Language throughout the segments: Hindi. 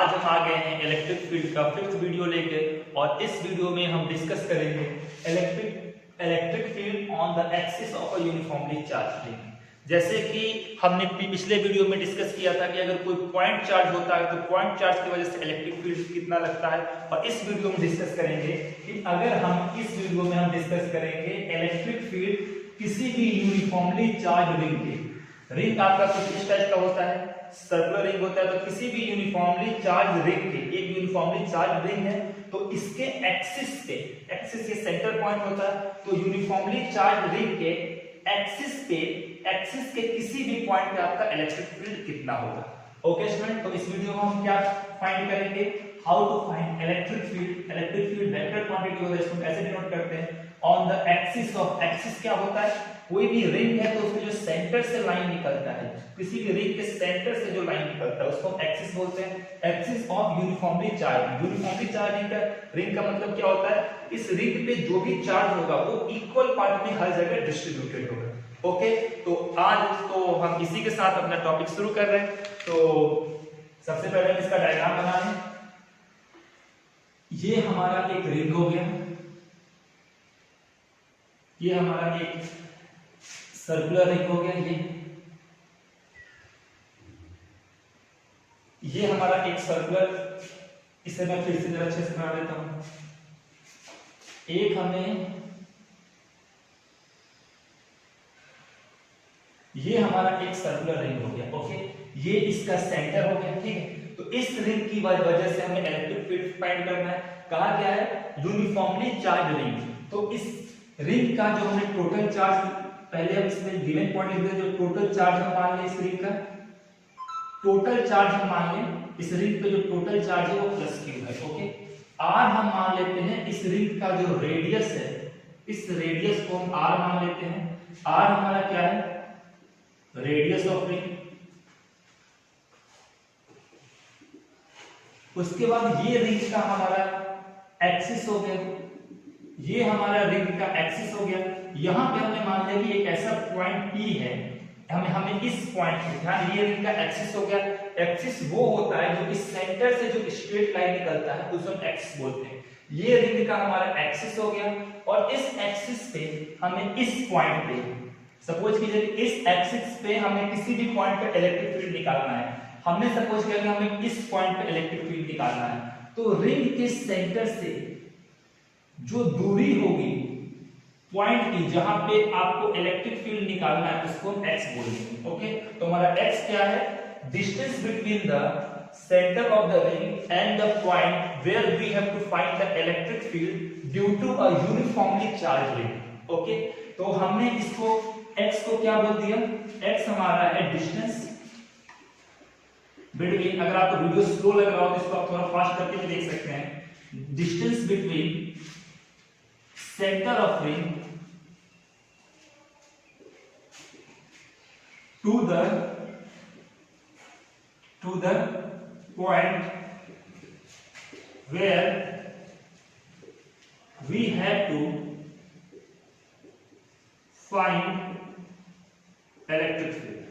आज हम आ गए हैं इलेक्ट्रिक फील्ड का 5th वीडियो लेके और इस वीडियो में हम डिस्कस करेंगे electric field on the axis of a uniformly charge ring. जैसे कि हमने पिछले वीडियो में डिस्कस किया था कि अगर कोई पॉइंट चार्ज होता है तो पॉइंट चार्ज की वजह से इलेक्ट्रिक फील्ड कितना लगता है, और इस वीडियो में डिस्कस करेंगे कि अगर हम इस वीडियो में हम डिस्कस करेंगे इलेक्ट्रिक फील्ड किसी भी यूनिफॉर्मली चार्ज रिंग के। रिंग आपका कुछ इस टाइप का होता है, सर्कुलर रिंग होता है, तो किसी भी यूनिफॉर्मली चार्ज रिंग के, एक यूनिफॉर्मली चार्ज रिंग है तो इसके एक्सिस पे, एक्सिस ये सेंटर पॉइंट होता है, तो यूनिफॉर्मली चार्ज रिंग के एक्सिस के किसी भी पॉइंट पे आपका इलेक्ट्रिक फील्ड कितना होगा। ओके स्टूडेंट, तो इस वीडियो में हम क्या फाइंड करेंगे, how to find electric field. Electric field vector quantity होता है, इसको कैसे डिनोट करते हैं, on the axis of, axis क्या होता है, कोई भी रिंग है तो उसके जो सेंटर से लाइन निकलता है, किसी भी रिंग के सेंटर से जो लाइन निकलता है उसको हम एक्सिस बोलते हैं, axis of uniformly charge. Uniformly charge ring का मतलब क्या होता है, इस रिंग पे जो भी चार्ज होगा वो इक्वल पार्ट में हर जगह डिस्ट्रीब्यूटेड होगा। ओके, तो आज तो हम इसी के साथ अपना टॉपिक शुरू कर रहे हैं। तो सबसे पहले हम इसका डायग्राम बना लें। ये हमारा एक रिंग हो गया, ये हमारा एक सर्कुलर रिंग हो गया, ये हमारा एक सर्कुलर, इसे मैं फिर से जरा अच्छे से बना देता हूं। एक हमें, ये हमारा एक सर्कुलर रिंग हो गया। ओके, ये इसका सेंटर हो गया, ठीक है। तो इस रिंग की वजह से हमें इलेक्ट्रिक फील्ड फाइंड करना है। कहा गया है यूनिफॉर्मली चार्ज रिंग, तो इस रिंग का जो हमने टोटल चार्ज, पहले हम इसमें गिवन पॉइंट लिखते हैं, जो टोटल चार्ज हम मान लें इस रिंग का, टोटल चार्ज हम मान लें इस रिंग पे जो टोटल चार्ज है वो प्लस क्यू है। ओके, आर हम मान लेते हैं इस रिंग का जो रेडियस है, इस रेडियस को हम आर मान लेते हैं। आर हमारा क्या है, रेडियस ऑफ रिंग। उसके बाद ये रिंग का हमारा एक्सिस हो गया, ये हमारा रिंग का एक्सिस हो गया। यहां पे हमने मान लिया कि एक ऐसा पॉइंट P है, हमें इस पॉइंट पे ध्यान, ये रिंग का एक्सिस हो गया। एक्सिस वो होता है जो इस सेंटर से जो स्ट्रेट लाइन निकलता है उसे हम एक्सिस बोलते हैं। ये रिंग का हमारा एक्सिस हो गया, और इस एक्सिस पे हमें इस पॉइंट पे, सपोज कीजिए इस एक्सिस पे हमें किसी भी पॉइंट पे इलेक्ट्रिक फील्ड निकालना है। हमने सपोज किया कि हमें इस पॉइंट पे इलेक्ट्रिक फील्ड निकालना है, तो रिंग के सेंटर से जो दूरी होगी पॉइंट की जहां पे आपको इलेक्ट्रिक फील्ड निकालना है उसको हम x बोलेंगे। ओके, तो हमारा x क्या है, distance between the centre of the ring and the point where we have to find the electric field due to a uniformly charge ring. Okay, तो हमने इसको x को क्या बोल दिया, x हमारा है डिस्टेंस बिटवीन, अगर आपको वीडियो स्लो लग रहा हो तो इसको आप थोड़ा फास्ट करके भी देख सकते हैं, distance between center of ring to the point where we have to find electric field.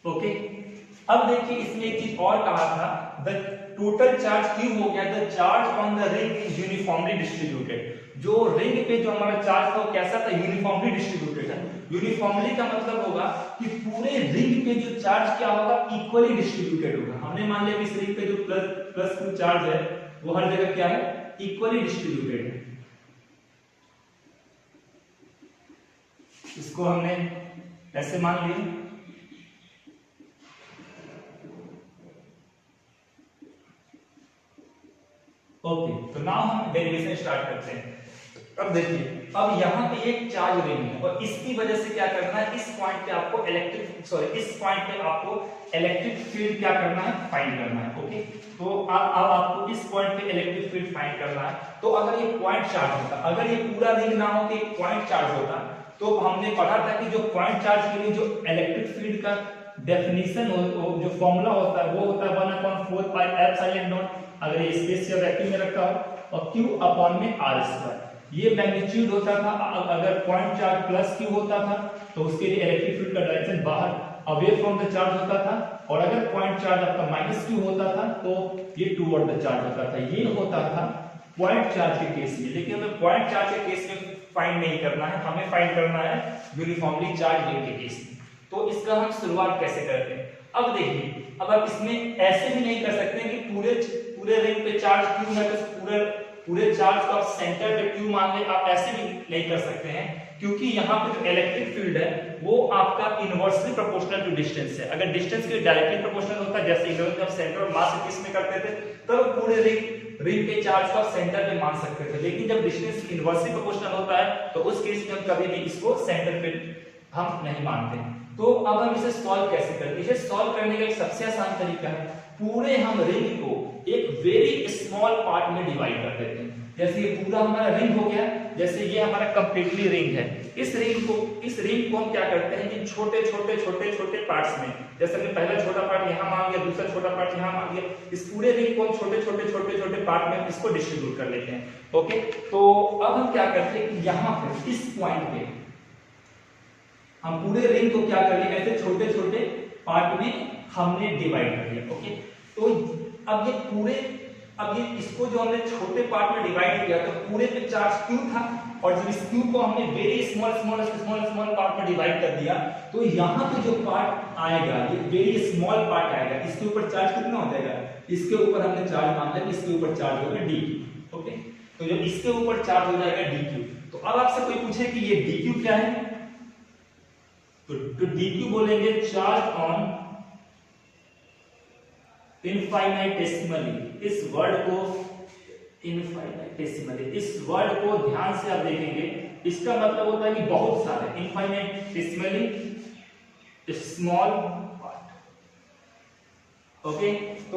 Okay, अब देखिए इसमें एक चीज और कहा था, द टोटल चार्ज क्यों हो गया, the charge on the ring is uniformly distributed. जो रिंग पे जो हमारा चार्ज था वो कैसा था, यूनिफॉर्मली डिस्ट्रीब्यूटेड है। यूनिफॉर्मली का मतलब होगा कि पूरे रिंग पे जो चार्ज क्या होगा, इक्वली डिस्ट्रीब्यूटेड होगा। हमने मान लिया इस रिंग पे जो प्लस क्यू चार्ज है वो हर जगह क्या है, इक्वली डिस्ट्रीब्यूटेड है। इसको हमने ऐसे मान लिया। ओके, तो नाउ हम डेरिवेशन स्टार्ट करते हैं। अब देखिए, अब यहाँ पे एक चार्ज रिंग है और इसकी वजह से क्या करना है, इस पॉइंट पे आपको इलेक्ट्रिक फील्ड क्या करना है, फाइंड करना है। ओके, तो अब आपको इस पॉइंट पे इलेक्ट्रिक फील्ड फाइंड करना है। तो अगर ये पॉइंट चार्ज होता, अगर ये पूरा रिंग ना हो कि एक पॉइंट चार्ज होता, तो हमने पढ़ा था कि जो पॉइंट चार्ज के लिए जो इलेक्ट्रिक फील्ड का डेफिनेशन हो, जो फॉर्मूला होता है वो होता है 1/4 पाई एप्सिलॉन नॉट, अगर ये स्पेस या वैक्यूम में रखा हो, और q अपॉन में r स्क्वायर। ये मैग्नीट्यूड होता था। अगर पॉइंट चार्ज प्लस क्यू होता था तो उसके लिए इलेक्ट्रिक फील्ड का डायरेक्शन बाहर अवे फ्रॉम द चार्ज होता था, और अगर पॉइंट चार्ज आपका -q होता था तो ये टूवर्ड द चार्ज होता था। ये होता था पॉइंट चार्ज के केस में। लेकिन हमें पॉइंट चार्ज के केस में फाइंड नहीं करना है, हमें फाइंड करना है यूनिफॉर्मली चार्ज रिंग के केस में। तो इसका हम शुरुआत कैसे करते हैं? अब देखिए, अब आप इसमें ऐसे भी नहीं कर सकते कि पूरे रिंग पे चार्ज q है तो पूरे चार्ज को आप सेंटर पे q मान ले, आप ऐसे भी नहीं कर सकते हैं, क्योंकि यहाँ पे जो इलेक्ट्रिक फील्ड है वो आपका इनवर्सली प्रोपोर्शनल टू डिस्टेंस है। अगर डिस्टेंस के डायरेक्टली प्रोपोर्शनल होता, जैसे इलेक्ट्रिक जब सेंटर ऑफ मास किस में करते थे, तब पूरे रिंग के चार्ज को आप सेंटर पे मान सकते थे। लेकिन जब डिस्टेंस इनवर्सली प्रोपोर्शनल होता है तो उस केस में हम कभी भी इसको सेंटर पे हम नहीं मानते। तो अब हम इसे सॉल्व कैसे करते हैं? इसे सॉल्व करने का एक सबसे आसान तरीका है, पूरे हम रिंग को एक वेरी स्मॉल पार्ट में डिवाइड कर देते हैं। जैसे ये पूरा हमारा रिंग हो गया, जैसे ये हमारा कंप्लीटली रिंग है, इस रिंग को हम क्या करते हैं कि छोटे छोटे पार्ट्स में, जैसे हमने पहला छोटा पार्ट यहाँ मान लिया, दूसरा छोटा पार्ट यहाँ मान लिया, इस पूरे रिंग को हम छोटे पार्ट में इसको डिस्ट्रीब्यूट कर लेते हैं। ओके, तो अब हम क्या करते हैं कि यहाँ पे इस पॉइंट पे हम पूरे रिंग को क्या कर लिया, ऐसे छोटे पार्ट में हमने डिवाइड कर लिया। ओके, तो अब ये इसको जो हमने छोटे पार्ट में डिवाइड किया तो पूरे पे चार्ज q था, और जब इस q को हमने वेरी स्मॉल पार्ट में डिवाइड कर दिया तो यहाँ पे जो पार्ट आएगा ये वेरी स्मॉल पार्ट आएगा। इसके ऊपर चार्ज कितना हो जाएगा? इसके ऊपर हमने चार्ज मान लिया, इसके ऊपर चार्ज होगा dq। ओके, तो जब इसके ऊपर चार्ज हो जाएगा dq, तो अब आपसे कोई पूछे कि ये dq क्या है, तो dq बोलेंगे चार्ज ऑन इनफाइनाइटेसिमली। इस वर्ड को इनफाइनाइटेसिमली, इस वर्ड को ध्यान से आप देखेंगे, इसका मतलब होता है कि बहुत सारे, इनफाइनाइटेसिमली स्मॉल पार्ट। ओके, तो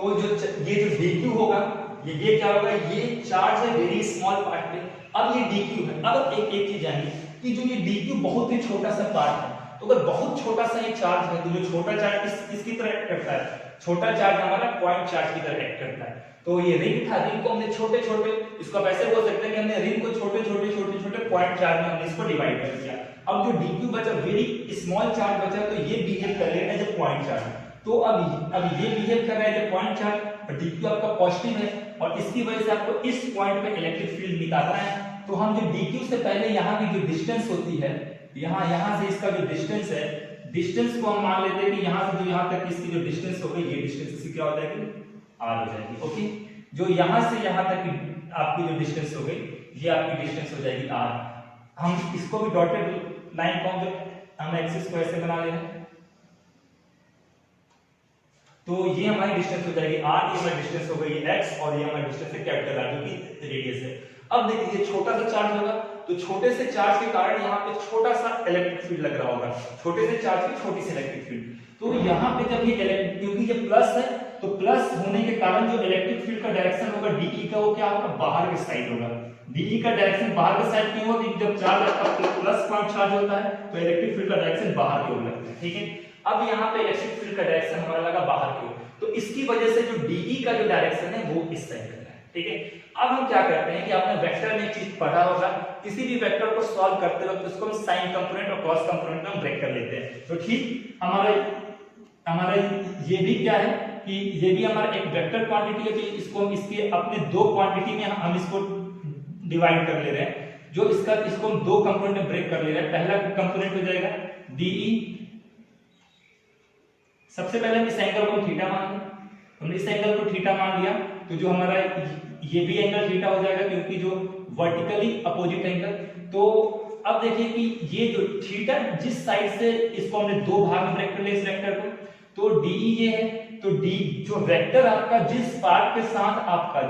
ये जो dq होगा, ये क्या होगा, ये चार्ज है वेरी स्मॉल पार्ट पे। अब ये dq है। अब एक चीज जानिए कि जो ये dq बहुत ही छोटा सा पार्ट है, तो अगर बहुत छोटा सा ये चार्ज है तो जो छोटा चार्ज किसकी तरह एक्ट करता है? छोटा चार्ज हमारा पॉइंट चार्ज की तरह एक्ट करता है। तो ये रिंग था, रिंग को हमने छोटे इसको आप ऐसे बोल सकते हैं कि हमने रिंग को छोटे पॉइंट चार्ज में हमने इसको डिवाइड कर दिया। अब जो dq बचा, वेरी स्मॉल चार्ज बचा, तो ये बिहेव कर रहा है एज अ पॉइंट चार्ज। तो अब ये बिहेव कर रहा है एज अ पॉइंट चार्ज, और dq आपका पॉजिटिव है, और इसकी वजह से आपको इस पॉइंट पे इलेक्ट्रिक फील्ड निकालना है। तो हम जो dq से पहले यहाँ की जो डिस्टेंस होती है, यहाँ से इसका जो डिस्टेंस है, डिस्टेंस को हम मान लेते हैं कि यहाँ से जो यहाँ तक इसकी जो डिस्टेंस हो गई, ये डिस्टेंस इसकी क्या हो जाएगी, r हो जाएगी। ओके, जो यहाँ से यहाँ तक आपकी जो डिस्टेंस हो गई, ये आपकी डिस्टेंस हो जाएगी r। हम इसको भी डॉटेड लाइन को हम एक्सिस को ऐसे बना ले रहे हैं, तो ये हमारी डिस्टेंस हो जाएगी r, ये हमारी डिस्टेंस हो गई x, और ये हमारी डिस्टेंस है कैपिटल R, जो कि रेडियस है। अब देखिए, छोटा सा चार्ज होगा, तो छोटे से चार्ज के कारण यहाँ पे छोटा सा इलेक्ट्रिक फील्ड लग रहा होगा, छोटे से चार्ज की छोटी सी इलेक्ट्रिक फील्ड। तो यहाँ पे जब ये क्योंकि ये प्लस है, तो प्लस होने के कारण जो इलेक्ट्रिक फील्ड का डायरेक्शन होगा dE का, वो क्या होगा, बाहर के साइड होगा। dE का डायरेक्शन बाहर के साइड क्यों होगा? जब चार्ज आपका प्लस पॉइंट चार्ज होता है तो इलेक्ट्रिक फील्ड का डायरेक्शन बाहर की ओर लगता है। ठीक है, अब यहाँ पे इलेक्ट्रिक फील्ड का डायरेक्शन हमारा लगा बाहर की ओर, तो इसकी वजह से जो dE का जो डायरेक्शन है वो इस साइड है। ठीक है, अब हम क्या करते हैं कि आपने वेक्टर में एक चीज पढ़ा होगा, किसी भी वेक्टर को सॉल्व करते वक्त उसको हम साइन कंपोनेंट और कॉस कंपोनेंट में हम ब्रेक कर लेते हैं। तो ठीक हमारा ये भी क्या है कि ये भी हमारा एक वेक्टर क्वांटिटी है, तो इसको हम इसके अपने दो क्वांटिटी में हम इसको डिवाइड कर ले रहे हैं, जो इसको हम दो कंपोनेंट में ब्रेक कर ले रहे हैं। पहला कंपोनेंट हो जाएगा dE, सबसे पहले हम इस एंगल को थीटा मान लें, हमने इस एंगल को थीटा मान लिया, तो जो हमारा ये भी एंगल थीटा हो जाएगा, क्योंकि जो वर्टिकली अपोजिट एंगल। तो अब देखिए कि ये जो थीटा जिस साइड से, इसको हमने दो भाग में ब्रेक कर लिया इस वेक्टर को, तो dE ये है, तो d जो वेक्टर आपका जिस पार्ट के साथ आपका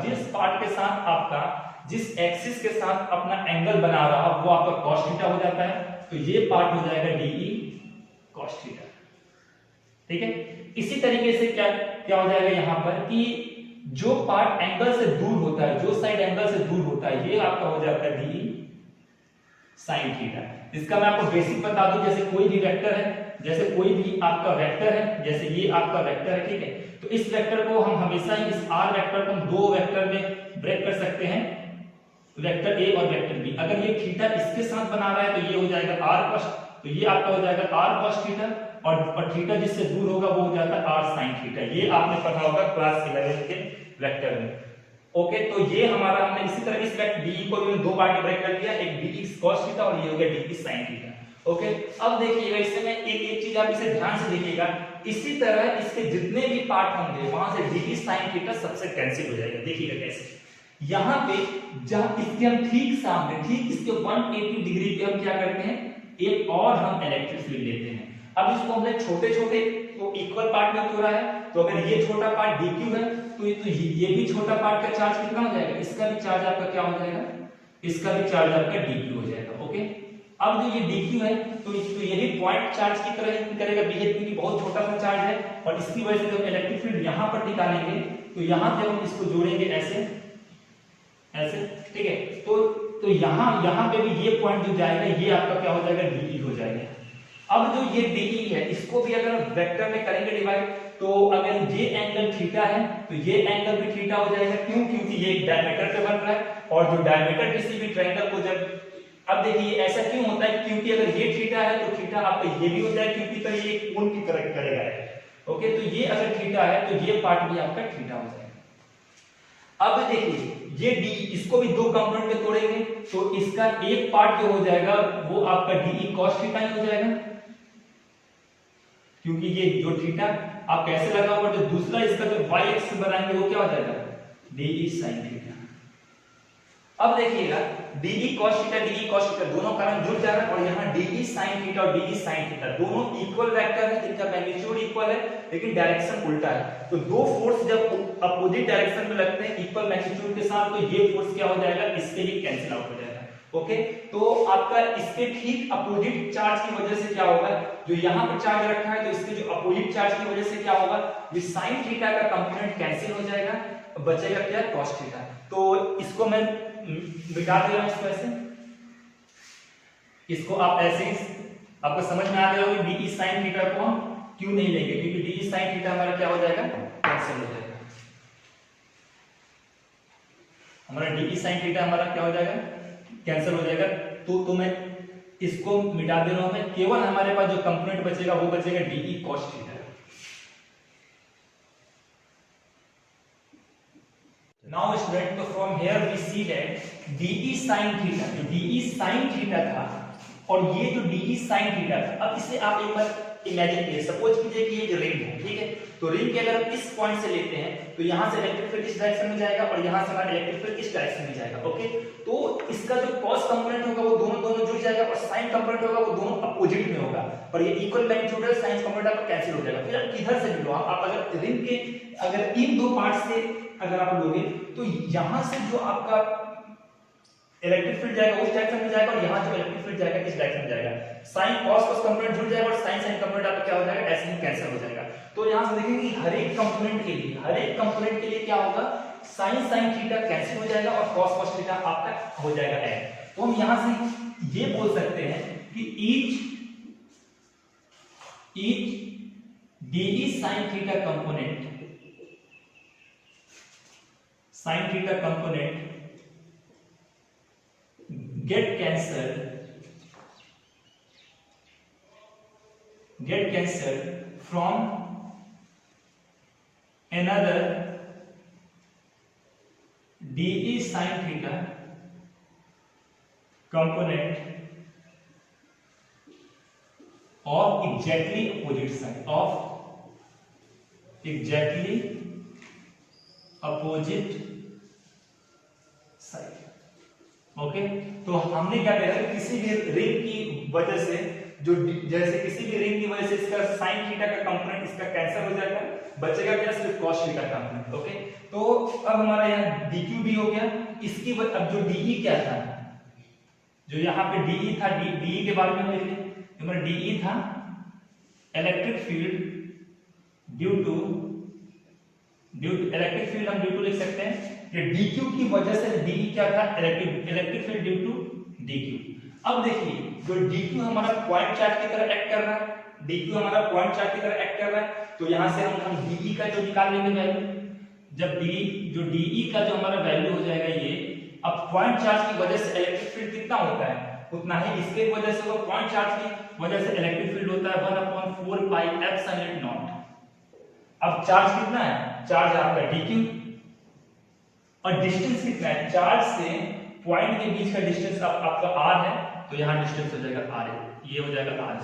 जिस एक्सिस के साथ अपना एंगल बना रहा वो आपका cos थीटा हो जाता है, तो ये पार्ट हो जाएगा dE cos थीटा। ठीक है, इसी तरीके से क्या हो जाएगा यहाँ पर कि जो पार्ट एंगल से दूर होता है, जो साइड एंगल से दूर होता है, ये आपका हो जाता है dE sin थीटा। इसका मैं आपको बेसिक बता दूं, जैसे कोई भी वेक्टर है, जैसे कोई भी आपका वेक्टर है, जैसे ये आपका वेक्टर है, ठीक है, तो इस वेक्टर को हम हमेशा ही, इस r वेक्टर को हम दो वेक्टर में ब्रेक कर सकते हैं, वेक्टर a और वेक्टर b। अगर ये थीटा इसके साथ बना रहा है तो ये हो जाएगा r cos, तो ये आपका हो जाएगा r cos थीटा, और थीटा जिससे दूर होगा वो हो जाता है r sin थीटा। ये आपने पढ़ा होगा क्लास 11 के वेक्टर में। ओके, तो ये हमारा हमने इसी तरह इस वेक्टर d को भी दो पार्ट में ब्रेक कर दिया, एक d cos थीटा और ये हो गया d sin थीटा। ओके, अब देखिएगा इसमें एक चीज आप इसे ध्यान से देखिएगा, इसी तरह इसके जितने भी पार्ट होंगे वहां से d sin थीटा सबसे कैंसिल हो जाएगा। देखिएगा कैसे, यहाँ पे जब इसके हम ठीक सामने ठीक इसके 180 डिग्री पे हम क्या करते हैं, एक और हम इलेक्ट्रिक फील्ड लेते हैं। अब इसको हमने छोटे छोटे तो इक्वल पार्ट में तोड़ा है, तो अगर ये छोटा पार्ट dq है तो ये भी छोटा पार्ट का चार्ज कितना हो जाएगा, इसका भी चार्ज आपका क्या हो जाएगा, इसका भी चार्ज आपका dq हो जाएगा। ओके, अब जो ये dq है तो ये भी पॉइंट चार्ज की तरह करेगा बिहेव, क्योंकि बहुत छोटा सा चार्ज है और इसकी वजह से जब इलेक्ट्रिक फील्ड यहाँ पर निकालेंगे तो यहाँ पे हम इसको जोड़ेंगे ऐसे ऐसे, ठीक है। तो यहाँ पे भी ये पॉइंट जो जाएगा ये आपका क्या हो जाएगा, dE हो जाएगा। अब जो ये dE है इसको भी अगर वेक्टर में करेंगे डिवाइड, तो अगर ये एंगल थीटा है तो ये एंगल भी थीटा हो जाएगा। क्यों, क्योंकि ये एक डायमीटर पे बन रहा है और जो डायमीटर किसी भी ट्रायंगल को जब, अब देखिए ऐसा क्यों होता है, क्योंकि अगर ये थीटा है तो थीटा आपका ये भी हो जाएगा, क्योंकि तो ये कोण की करेक्ट करेगा। ओके, तो ये अगर थीटा है तो ये पार्ट भी आपका थीटा हो जाएगा। अब देखिए ये d, इसको भी दो कंपोनेंट में तोड़ेंगे तो इसका एक पार्ट जो हो जाएगा वो आपका dE cos थीटा ही हो जाएगा, क्योंकि ये जो थीटा आप कैसे लगा हुआ, जो दूसरा इसका जो y एक्सिस बनाएंगे वो क्या हो जाएगा, dE sin थीटा। अब देखिएगा dE cos थीटा दोनों कारण जुड़ जा रहा है और यहाँ dE sin थीटा और dE sin थीटा दोनों इक्वल वेक्टर है, इनका मैग्नीट्यूड इक्वल है लेकिन डायरेक्शन उल्टा है। तो दो फोर्स जब अपोजिट डायरेक्शन में लगते हैं इक्वल मैग्नीट्यूड के साथ, तो ये फोर्स क्या हो जाएगा, इसके ही कैंसिल आउट हो जाएगा। ओके, तो आपका इसके ठीक अपोजिट चार्ज की वजह से क्या होगा, जो यहाँ पर चार्ज रखा है तो इसके जो अपोजिट चार्ज की वजह से क्या होगा, ये sin थीटा का कंपोनेंट कैंसिल हो जाएगा, बचेगा क्या, cos थीटा। तो इसको मैं मिटा दे रहा हूं, इसको ऐसे, इसको आप ऐसे आपको समझ में आ गया होगा dE sin थीटा को हम क्यों नहीं लेंगे, क्योंकि dE sin थीटा हमारा क्या हो जाएगा, कैंसिल हो जाएगा। हमारा dE sin थीटा हमारा क्या हो जाएगा, कैंसिल हो जाएगा। तो मैं इसको मिटा दे रहा हूं, मैं केवल हमारे पास जो कंपोनेंट बचेगा वो बचेगा dE cos theta. Now student, तो from here we see that dE sin theta, जो dE sin थीटा था और ये जो dE sin थीटा था, अब इसे आप एक बार इमेजिन कीजिए, सपोज कीजिए कि ये जो रिंग है, ठीक है, तो रिंग के अगर हम इस पॉइंट से लेते हैं तो यहाँ से इलेक्ट्रिक फील्ड इस डायरेक्शन में जाएगा और यहाँ से हमारा इलेक्ट्रिक फील्ड इस डायरेक्शन में जाएगा। ओके, तो इसका जो cos कंपोनेंट होगा वो दोनों जुड़ जाएगा और sin कंपोनेंट होगा वो दोनों अपोजिट में होगा और ये इक्वल मैग्नीट्यूड है, sin कंपोनेंट आपका कैंसिल हो जाएगा। फिर आप किधर से भी लो, आप अगर रिंग के अगर इन दो पार्ट से अगर आप लोगे तो यहाँ से जो आपका इलेक्ट्रिक फील्ड जाएगा उस डायरेक्शन में जाएगा और यहाँ जो इलेक्ट्रिक फील्ड जाएगा इस डायरेक्शन में जाएगा। sin cos कंपोनेंट जुड़ जाएगा और sin कंपोनेंट आपका क्या हो जाएगा, ऐसे ही कैंसिल हो जाएगा। तो यहाँ से देखेंगे कि हर एक कंपोनेंट के लिए क्या होगा, sin थीटा कैंसिल हो जाएगा और cos थीटा आपका हो जाएगा ऐड। तो हम यहाँ से ये बोल सकते हैं कि each dE sin theta component get cancelled from another dE sin theta component of exactly opposite side okay. तो हमने क्या कहा कि किसी भी रिंग की वजह से जो जैसे किसी भी रिंग की वजह से इसका sin थीटा का कंपोनेंट इसका कैंसिल हो जाएगा, बचेगा क्या, सिर्फ cos थीटा का कंपोनेंट। ओके, तो अब हमारा यहाँ dq भी हो गया, इसकी अब जो dE क्या था, जो यहाँ पे dE था, dE के बारे में हम लिख लें, हमारा dE था electric field due to electric field हम ड्यू टू लिख सकते हैं, ये dq की वजह से dE क्या था, electric field due to dq। अब देखिए जो dq हमारा पॉइंट चार्ज की तरह एक्ट कर रहा है, dq हमारा पॉइंट चार्ज की तरह एक्ट कर रहा है, तो यहां से हम dE का जो निकाल लेंगे वैल्यू, जब dE का जो हमारा वैल्यू हो जाएगा ये, अब पॉइंट चार्ज की वजह से इलेक्ट्रिक फील्ड कितना होता है, उतना ही इसके वजह से वो पॉइंट चार्ज की वजह से इलेक्ट्रिक फील्ड होता है 1/4 पाई एप्सिलॉन नॉट। अब चार्ज कितना है, चार्ज आपका dq और डिस्टेंस कितना है, चार्ज से पॉइंट के बीच का डिस्टेंस आपका r है, तो यहाँ डिस्टेंस हो जाएगा r, ये हो जाएगा r।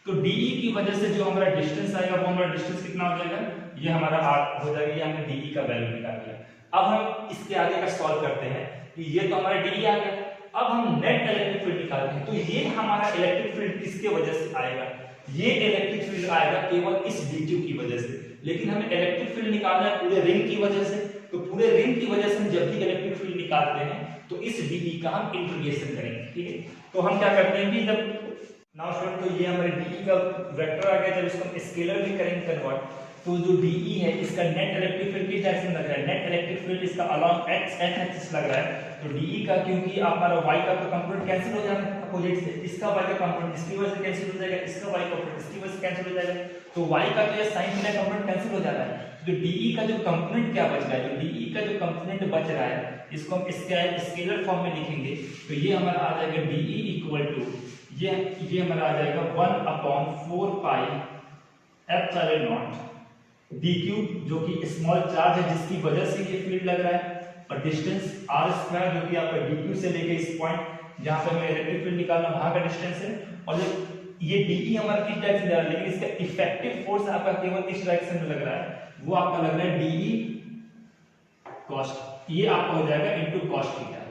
तो dE की वजह से जो हमारा डिस्टेंस आएगा वो हमारा डिस्टेंस कितना हो जाएगा, ये हमारा r हो जाएगा, ये हमने dE का वैल्यू निकाल लिया। अब हम इसके आगे का सॉल्व करते हैं कि ये तो हमारा dE आ गया, अब हम नेट इलेक्ट्रिक फील्ड निकालते हैं। तो ये हमारा इलेक्ट्रिक फील्ड किसके वजह से आएगा, ये इलेक्ट्रिक फील्ड आएगा केवल इस dq की वजह से, लेकिन हमें इलेक्ट्रिक फील्ड निकालना है पूरे रिंग की वजह से। तो पूरे रिंग की वजह से हम जब भी इलेक्ट्रिक फील्ड निकालते हैं तो इस dE का हम इंटीग्रेशन करेंगे, ठीक है। तो हम क्या करते हैं कि जब नाउ स्टूडेंट, तो ये हमारे dE का वेक्टर आ गया, जब इसको हम स्केलर में करेंगे कन्वर्ट, तो जो dE है इसका नेट इलेक्ट्रिक फील्ड किस डायरेक्शन में लग रहा है, नेट इलेक्ट्रिक फील्ड इसका अलोंग x एक्सिस लग रहा है। तो dE का, क्योंकि हमारा y का तो कंपोनेंट कैंसिल हो जाएगा अपोजिट से, इसका y का कंपोनेंट इसकी वजह से कैंसिल हो जाएगा, इसका y कंपोनेंट इसकी वजह से कैंसिल हो जाएगा, तो y का तो ये sin थीटा कंपोनेंट कैंसिल हो जाता है। तो dE का जो कंपोनेंट क्या बच रहा है, जो dE का जो कंपोनेंट बच रहा है इसको हम स्केलर फॉर्म में लिखेंगे, तो ये हमारा आ जाएगा dE इक्वल टू ये हमारा आ जाएगा 1/4 पाई एप्सिलॉन नॉट dq, जो कि स्मॉल चार्ज है जिसकी वजह से ये फील्ड लग रहा है, और डिस्टेंस r² जो कि आपका dq से लेके इस पॉइंट जहां पे हमें इलेक्ट्रिक फील्ड निकालना वहां का डिस्टेंस है, और ये dE हमारा किस डायरेक्शन में, लेकिन इसका इफेक्टिव फोर्स आपका केवल इस डायरेक्शन में लग रहा है, वो आपका लग रहा है dE cos, ये आपका हो जाएगा into cos theta.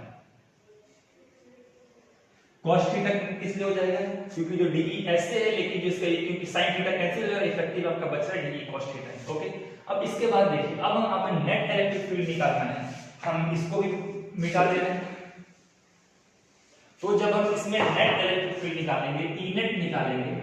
cos theta इसलिए हो जाएगा क्योंकि जो dE ऐसे है, लेकिन जो इसका क्योंकि sin थीटा कैंसिल हो जाएगा, इफेक्टिव आपका बच रहा है dE cos थीटा। ओके, अब इसके बाद देखिए, अब हम अपन नेट इलेक्ट्रिक फील्ड निकालना है, हम इसको भी मिटा दे रहे हैं। तो जब हम इसमें नेट इलेक्ट्रिक फील्ड निकालेंगे, E नेट निकालेंगे,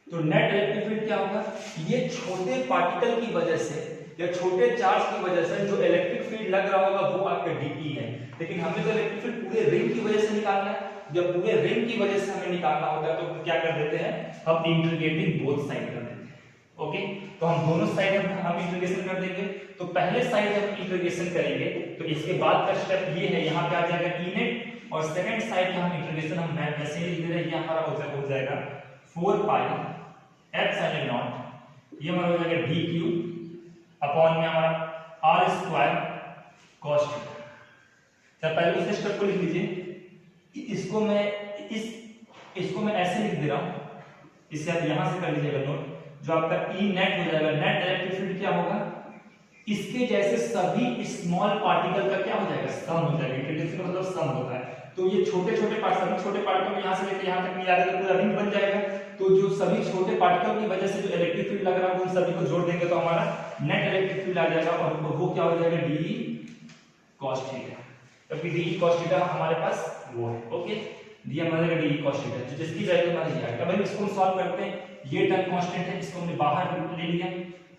तो नेट इलेक्ट्रिक फील्ड क्या होगा, ये छोटे पार्टिकल की वजह से या छोटे चार्ज की वजह से जो इलेक्ट्रिक फील्ड लग रहा होगा वो आपका dE है, लेकिन हमें तो इलेक्ट्रिक फील्ड पूरे रिंग की वजह से निकालना है। जब पूरे रिंग की वजह से हमें निकालना होगा तो क्या कर देते हैं, हम इंटीग्रेटिंग बोथ साइड कर देते हैं। ओके, तो हम दोनों साइड हम इंटीग्रेशन कर देंगे। तो पहले साइड हम इंटीग्रेशन करेंगे तो इसके बाद का स्टेप ये है, यहाँ पे आ जाएगा E नेट, और सेकंड साइड का हम इंटीग्रेशन हम वैसे ही लिख दे रहे हैं, ये हमारा हो जाएगा 4 पाई एप्सिलॉन नॉट, ये हमारा हो जाएगा dq अपॉन में हमारा r² cos थीटा। तो पहले उस स्टेप को लिख लीजिए, इसको मैं ऐसे लिख दे रहा हूं, इसे आप यहां से कर लीजिएगा नोट, जो आपका E नेट हो जाएगा, नेट इलेक्ट्रिक फील्ड क्या होगा, इसके जैसे सभी स्मॉल पार्टिकल का क्या हो जाएगा, सम हो जाएगा। इंटीग्रेशन का मतलब सम होता है, तो ये छोटे छोटे पार्टिकल को यहां से लेकर यहां तक मिला देंगे तो पूरा रिंग बन जाएगा। तो जो सभी छोटे पार्टिकल की वजह से जो इलेक्ट्रिक फील्ड लग रहा है उन सभी को जोड़ देंगे तो हमारा नेट इलेक्ट्रिक फील्ड आ जाएगा, और वो क्या हो जाएगा dE cos थीटा, क्योंकि dE cos थीटा हमारे पास वो है। ओके, दिया हमारा dE cos थीटा, जो जिसकी वैल्यू हमारे ये आएगा। अब इसको हम सॉल्व करते हैं, ये टर्म कांस्टेंट है, इसको हमने बाहर ले लिया,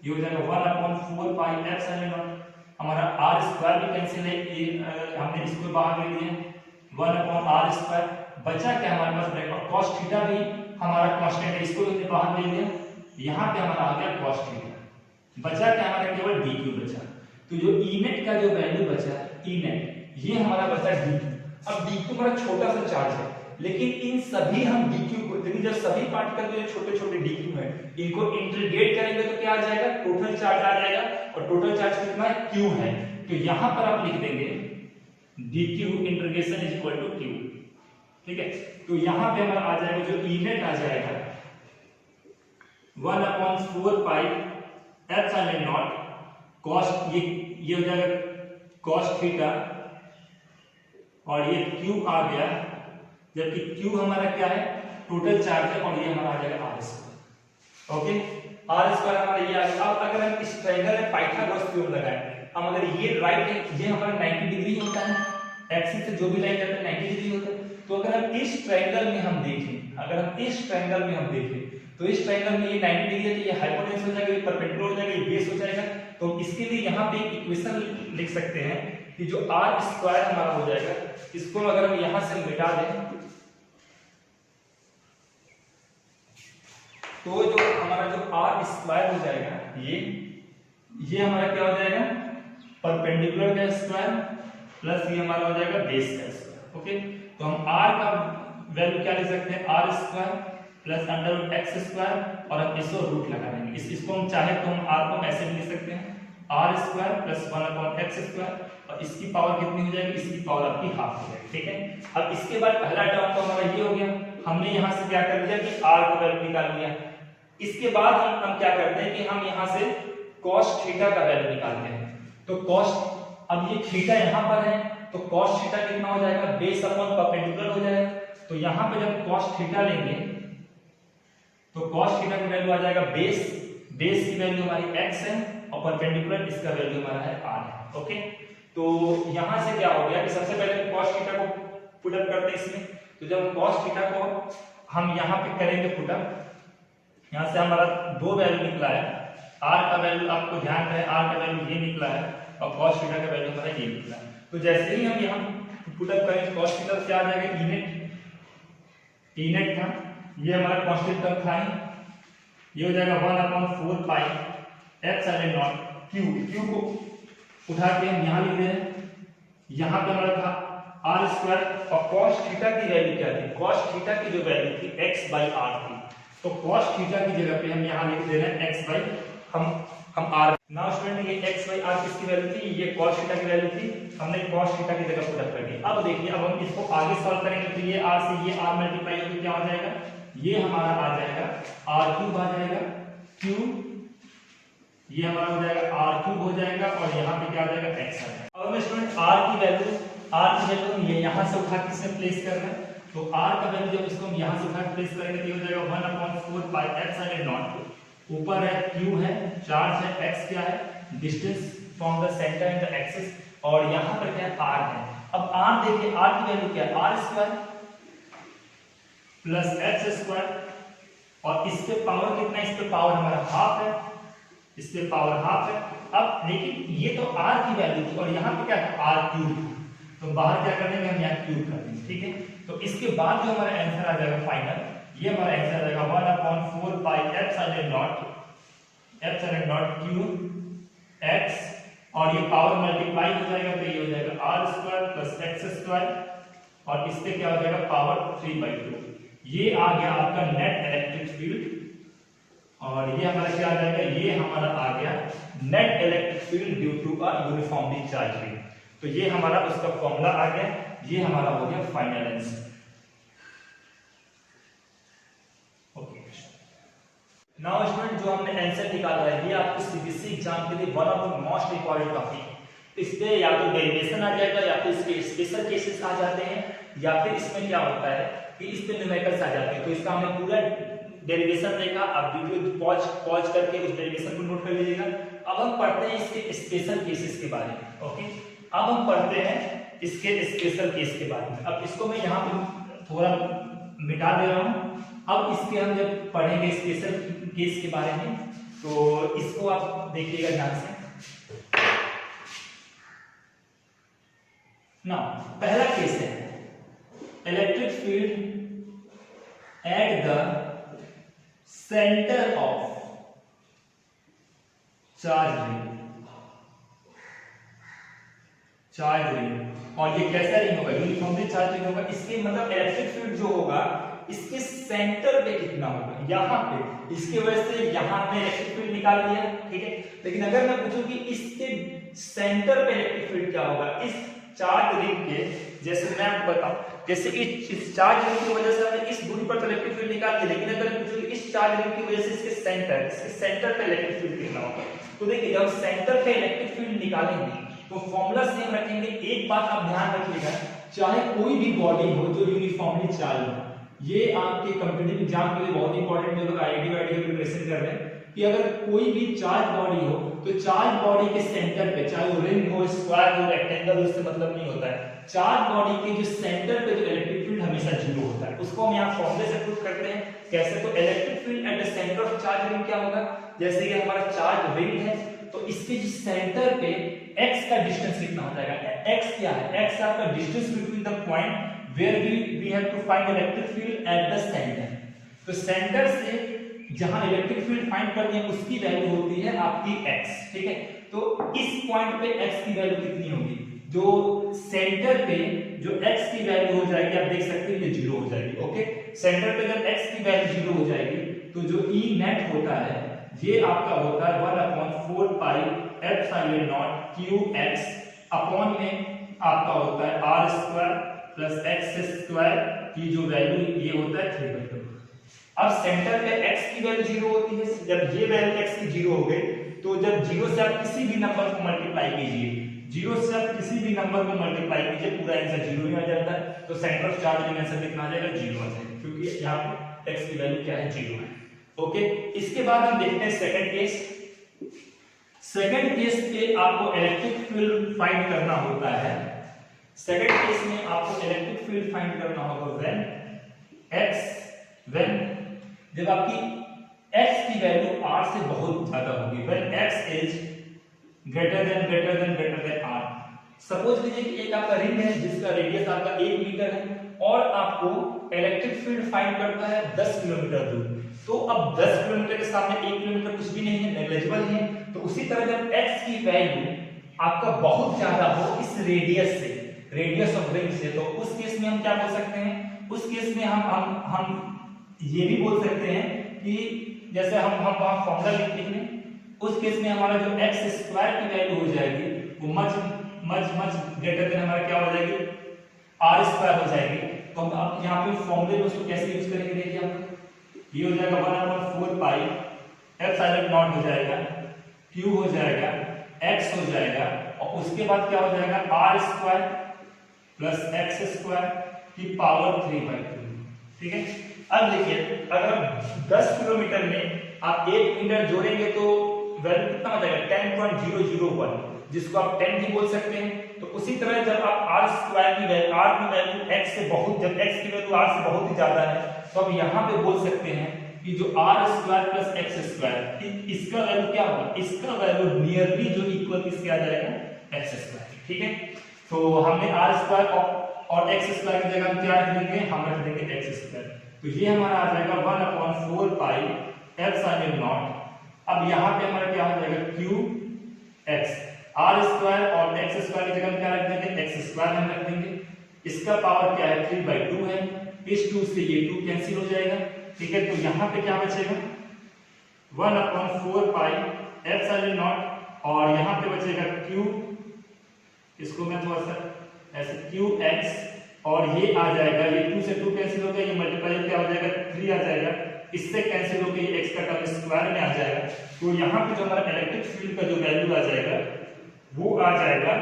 ये हो जाएगा 1/4 पाई एप्सिलॉन नॉट, हमारा r² भी कैंसिल है, ये हमने इसको बाहर ले लिया 1/r², बचा क्या हमारे पास ब्रैकेट cos थीटा भी हमारा कांस्टेंट है, इसको हमने बाहर ले लिया, यहाँ पे हमारा आ गया cos थीटा, बचा क्या हमारा केवल dq बचा। तो जो E नेट का जो वैल्यू बचा E नेट, ये हमारा बचा dq। अब dq हमारा छोटा सा चार्ज है, लेकिन इन सभी हम dq को, लेकिन जब सभी पार्टिकल जो छोटे छोटे dq है इनको इंटीग्रेट करेंगे तो क्या आ जाएगा, टोटल चार्ज आ जाएगा, और टोटल चार्ज कितना है, q है। तो यहाँ पर आप लिख देंगे dq integration is equal to q, ठीक है। तो यहाँ पे हमारा आ जाएगा जो E नेट आ जाएगा 1/4 पाई एप्सिलॉन नॉट cos, ये हो जाएगा cos थीटा, और ये q आ गया, जबकि q हमारा क्या है, टोटल चार्ज है, और ये हमारा आ जाएगा r²। ओके, r² हमारा ये आ गया। अब अगर हम इस ट्रायंगल में पाइथागोरस थ्योरम लगाएं, हम अगर ये राइट है, ये हमारा 90 डिग्री होता है, एक्सिस से जो भी लाइन जाता है 90 डिग्री होता है। तो अगर हम इस ट्रायंगल में हम देखें, तो इस ट्रायंगल में ये 90 डिग्री है, तो ये हाइपोटेन्यूस हो जाएगा, ये परपेंडिकुलर हो जाएगा, ये बेस हो जाएगा। तो इसके लिए यहाँ पे एक इक्वेशन लिख सकते हैं कि जो r² हमारा हो जाएगा, इसको अगर हम यहाँ से मिटा दें तो जो हमारा जो r² हो जाएगा, ये हमारा क्या हो जाएगा, परपेंडिकुलर का स्क्वायर प्लस ये हमारा हो जाएगा बेस का स्क्वायर। ओके, तो हम r का वैल्यू क्या ले सकते हैं, r square plus under root x square, और हम इसको रूट लगा देंगे। इसको हम चाहे तो हम r को ऐसे भी लिख सकते हैं, r square plus 1/x square, और इसकी पावर कितनी हो जाएगी, इसकी पावर आपकी हाफ हो जाएगी। ठीक है, अब इसके बाद पहला टर्म तो हमारा ये हो गया, हमने यहाँ से क्या कर दिया कि r का वैल्यू निकाल लिया। इसके बाद हम क्या करते हैं कि हम यहाँ से cos थीटा का वैल्यू निकालते हैं। तो cos, अब ये थीटा यहाँ पर है तो cos थीटा कितना हो जाएगा, बेस अपॉन परपेंडिकुलर हो जाएगा। तो यहाँ पे जब cos थीटा लेंगे तो cos थीटा की वैल्यू आ जाएगा बेस की वैल्यू हमारी x है और परपेंडिकुलर इसका वैल्यू हमारा है r है। ओके, तो यहाँ से क्या हो गया कि सबसे पहले cos थीटा को पुट अप करते हैं इसमें। तो जब cos थीटा को हम यहाँ पे करेंगे पुट अप, यहाँ से हमारा दो वैल्यू निकला है, r का वैल्यू आपको ध्यान रहे, r का वैल्यू ये निकला है और cos थीटा का वैल्यू हमारा ये निकला है। तो जैसे ही हम यहाँ पुट अप करेंगे cos थीटा क्या आ जाएगा, ई नेट था, ये हमारा कांस्टेंट टर्म था, ये हो जाएगा 1/4 पाई एप्सिलॉन नॉट क्यू को उठा के हम यहाँ लिख रहे हैं, यहाँ पे हमारा था आर स्क्वायर, और cos थीटा की वैल्यू क्या थी, cos थीटा की जो वैल्यू थी x/r थी। तो cos थीटा की जगह पे हम यहाँ लिख दे रहे हैं x हम r। नाउ स्टूडेंट ये x/r किसकी वैल्यू थी, ये cos थीटा की वैल्यू थी, हमने cos थीटा की जगह पुट अप कर दिया। अब देखिए, अब हम इसको आगे सॉल्व करेंगे तो ये r से ये r मल्टीप्लाई होकर क्या हो जाएगा, ये हमारा आ जाएगा r³ आ जाएगा, q ये हमारा हो जाएगा r³ हो जाएगा, और यहाँ पे क्या आ जाएगा x आ जाएगा। अब हम स्टूडेंट r की वैल्यू हम ये यहाँ से उठा के इसमें प्लेस कर रहे हैं। तो r का वैल्यू जब इसको हम यहाँ से उठा के प्लेस करेंगे तो ये हो जाएगा 1/4 पाई एप्सिलॉन नॉट, ऊपर है q है, चार्ज है, x क्या है, distance from the centre and the axis, और यहाँ पर क्या है, r है। अब r देखिए, r की वैल्यू क्या है, r square plus x square, और इस पे पावर कितना है, इस पे पावर हमारा हाफ है, इस पे पावर हाफ है। अब लेकिन ये तो r की वैल्यू थी और यहाँ पे क्या है, r³, तो बाहर क्या कर देंगे हम, यहाँ क्यूब कर देंगे। ठीक है, तो इसके बाद जो हमारा आंसर आ जाएगा फाइनल, ये हमारा आंसर आ जाएगा 1/4 pi epsilon not q x, और ये पावर मल्टीप्लाई हो जाएगा तो ये हो जाएगा r² प्लस x², और इस पे क्या हो जाएगा पावर 3/2। ये आ गया आपका नेट इलेक्ट्रिक फील्ड, और ये हमारा क्या आ जाएगा, ये हमारा आ गया net electric field due to a uniformly charge ring. तो ये हमारा उसका फॉर्मूला आ गया, ये हमारा हो गया final answer. Okay, now student जो हमने आंसर निकाला है, ये आपको सीबीएसई एग्जाम के लिए one of the most important topic. इस पे या तो डेरिवेशन आ जाएगा, या फिर इसके स्पेशल केसेस आ जाते हैं, या फिर इसमें क्या होता है कि इस पे न्यूमेरिकल्स आ जाते हैं। तो इसका हमने पूरा डेरिवेशन देखा, आप वीडियो पॉज करके उस डेरिवेशन को नोट कर लीजिएगा। अब हम पढ़ते हैं इसके स्पेशल केसेस के बारे में। ओके, अब हम पढ़ते हैं इसके स्पेशल केस के बारे में। अब इसको मैं यहाँ पे थोड़ा मिटा दे रहा हूँ। अब इसके हम जब पढ़ेंगे स्पेशल केस के बारे में, तो इसको आप देखिएगा ध्यान से। ना पहला केस है electric field at the centre of charge ring, और ये कैसा रिंग होगा, यूनिफॉर्मली चार्ज रिंग होगा। इसके मतलब इलेक्ट्रिक फील्ड जो होगा इसके सेंटर पे कितना होगा, यहाँ पे, इसके वजह से यहाँ पे इलेक्ट्रिक फील्ड निकाल लिया, ठीक है। लेकिन अगर मैं पूछूं कि इसके सेंटर पे इलेक्ट्रिक फील्ड क्या होगा, इस चार्ज रिंग के, जैसे मैं आपको बताऊं, जैसे इस चार्ज रिंग की वजह से हमने इस दूरी पर इलेक्ट्रिक फील्ड निकाल दिया, लेकिन अगर पूछूं इस चार्ज रिंग की वजह से इसके सेंटर पे इलेक्ट्रिक फील्ड कितना होगा, तो देखिए जब सेंटर पे इलेक्ट्रिक फील्ड निकालेंगे तो फॉर्मूला सेम रखेंगे। एक बात आप ध्यान रखिएगा, चाहे कोई भी बॉडी हो जो यूनिफॉर्मली चार्ज हो, ये आपके कॉम्पिटिटिव एग्जाम के लिए बहुत इंपॉर्टेंट है। लोग आईआईटी वाईआईटी प्रिपरेशन कर रहे हैं कि अगर कोई भी चार्ज बॉडी हो तो चार्ज बॉडी के सेंटर पे, चाहे वो रिंग हो, स्क्वायर हो, रेक्टेंगल, उससे मतलब नहीं होता है। चार्ज बॉडी के जो सेंटर पे जो इलेक्ट्रिक फील्ड हमेशा जीरो होता है, उसको हम यहाँ फॉर्मूले से प्रूव करते हैं। कैसे, तो electric field at the centre of charge ring क्या होगा, जैसे कि हमारा चार्ज रिंग है तो इसके जो सेंटर पे x का डिस्टेंस कितना हो जाएगा, x क्या है, x आपका distance between the point where we have to find electric field at the centre. तो सेंटर से जहां इलेक्ट्रिक फील्ड फाइंड करनी है उसकी वैल्यू होती है आपकी x, ठीक है। तो इस पॉइंट पे x की वैल्यू कितनी होगी, जो सेंटर पे जो x की वैल्यू हो जाएगी आप देख सकते हैं ये 0 हो जाएगी। ओके, सेंटर पे जब x की वैल्यू 0 हो जाएगी तो जो E नेट होता है ये आपका होता है 1/4 pi epsilon not qx upon में आपका होता है r square plus x square की जो वैल्यू ये होता है 3/2। अब सेंटर पे x की वैल्यू 0 होती है, जब ये वैल्यू x की 0 हो गई तो जब 0 से आप किसी भी नंबर को मल्टीप्लाई कीजिए, 0 से आप किसी भी नंबर को मल्टीप्लाई कीजिए पूरा आंसर 0 ही आ जाता है। तो सेंटर ऑफ चार्ज में आंसर कितना आ जाएगा 0 आ जाएगा, क्योंकि यहाँ पे x की वैल्यू क्या है 0 है। ओके, इसके बाद हम देखते हैं सेकंड केस। सेकंड केस पे आपको इलेक्ट्रिक फील्ड फाइंड करना होता है। सेकंड केस में आपको इलेक्ट्रिक फील्ड फाइंड करना होगा व्हेन जब आपकी x की वैल्यू r से बहुत ज्यादा होगी, when x is greater than r। Suppose कीजिए कि एक आपका रिंग है जिसका रेडियस आपका 1 मीटर है और आपको इलेक्ट्रिक फील्ड फाइंड करता है 10 किलोमीटर दूर। तो अब 10 किलोमीटर के सामने 1 किलोमीटर कुछ भी नहीं है, नेग्लिजिबल है। तो उसी तरह जब x की वैल्यू आपका बहुत ज्यादा हो इस रेडियस से, रेडियस ऑफ रिंग से, तो उस केस में हम क्या बोल सकते हैं, उस केस में हम ये भी बोल सकते हैं कि जैसे हम वहां फॉर्मूला लिखते हैं, उस केस में हमारा जो x स्क्वायर की वैल्यू हो जाएगी वो मच ग्रेटर देन हमारा क्या हो जाएगी r स्क्वायर हो जाएगी। तो हम अब यहाँ पे फॉर्मूले में उसको कैसे यूज करेंगे, देखिए आप ये हो जाएगा 1/4 पाई एप्सिलॉन नॉट हो जाएगा, q हो जाएगा, x हो जाएगा और उसके बाद क्या हो जाएगा r square plus x square की पावर 3/2। ठीक है, अब देखिए अगर 10 किलोमीटर में आप 1 मीटर जोड़ेंगे तो वैल्यू कितना हो जाएगा 10.001, जिसको आप 10 भी बोल सकते हैं। तो उसी तरह जब आप r स्क्वायर की वैल्यू, r की वैल्यू x से बहुत, जब x की वैल्यू r से बहुत ही ज्यादा है तो आप यहाँ पे बोल सकते हैं कि जो r square plus x square इसका वैल्यू क्या होगा, इसका वैल्यू नियरली जो इक्वल किसके आ जाएगा x स्क्वायर। ठीक है, तो हमने r स्क्वायर और x स्क्वायर की जगह हम क्या रख देंगे, हम रख देंगे x स्क्वायर। तो ये हमारा आ जाएगा 1/4 पाई एप्सिलॉन नॉट। अब यहाँ पे हमारा क्या हो जाएगा qx, r स्क्वायर और x स्क्वायर की जगह हम क्या रख देंगे x स्क्वायर हम रख देंगे। इसका पावर क्या है 3/2 है, इस 2 से ये 2 कैंसिल हो जाएगा। ठीक है, तो यहाँ पे क्या बचेगा 1/4 पाई एप्सिलॉन नॉट और यहाँ पे बचेगा q, इसको मैं थोड़ा सा ऐसे qx और ये आ जाएगा, ये 2 से 2 कैंसिल हो गया, ये मल्टीप्लाई क्या हो जाएगा 3 आ जाएगा, इससे कैंसिल होकर ये x का टर्म स्क्वायर में आ जाएगा। तो यहाँ पे जो हमारा इलेक्ट्रिक फील्ड का जो वैल्यू आ जाएगा वो आ जाएगा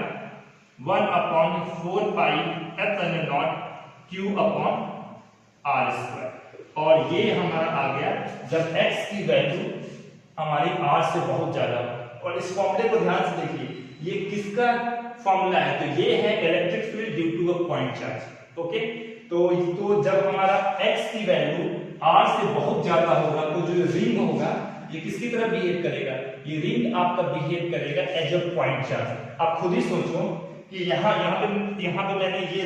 1/4 pi epsilon not q upon r square. और ये हमारा आ गया जब x की वैल्यू हमारी r से बहुत ज्यादा। और इस फॉर्मूले को ध्यान से देखिए, ये किसका फॉर्मूला है, तो ये है electric field due to a point charge. Okay, तो जब हमारा x की वैल्यू r से बहुत ज्यादा होगा तो जो रिंग होगा ये किसकी तरह बिहेव करेगा, ये रिंग आपका बिहेव करेगा एज अ पॉइंट चार्ज। आप खुद ही सोचो कि यहाँ पे मैंने ये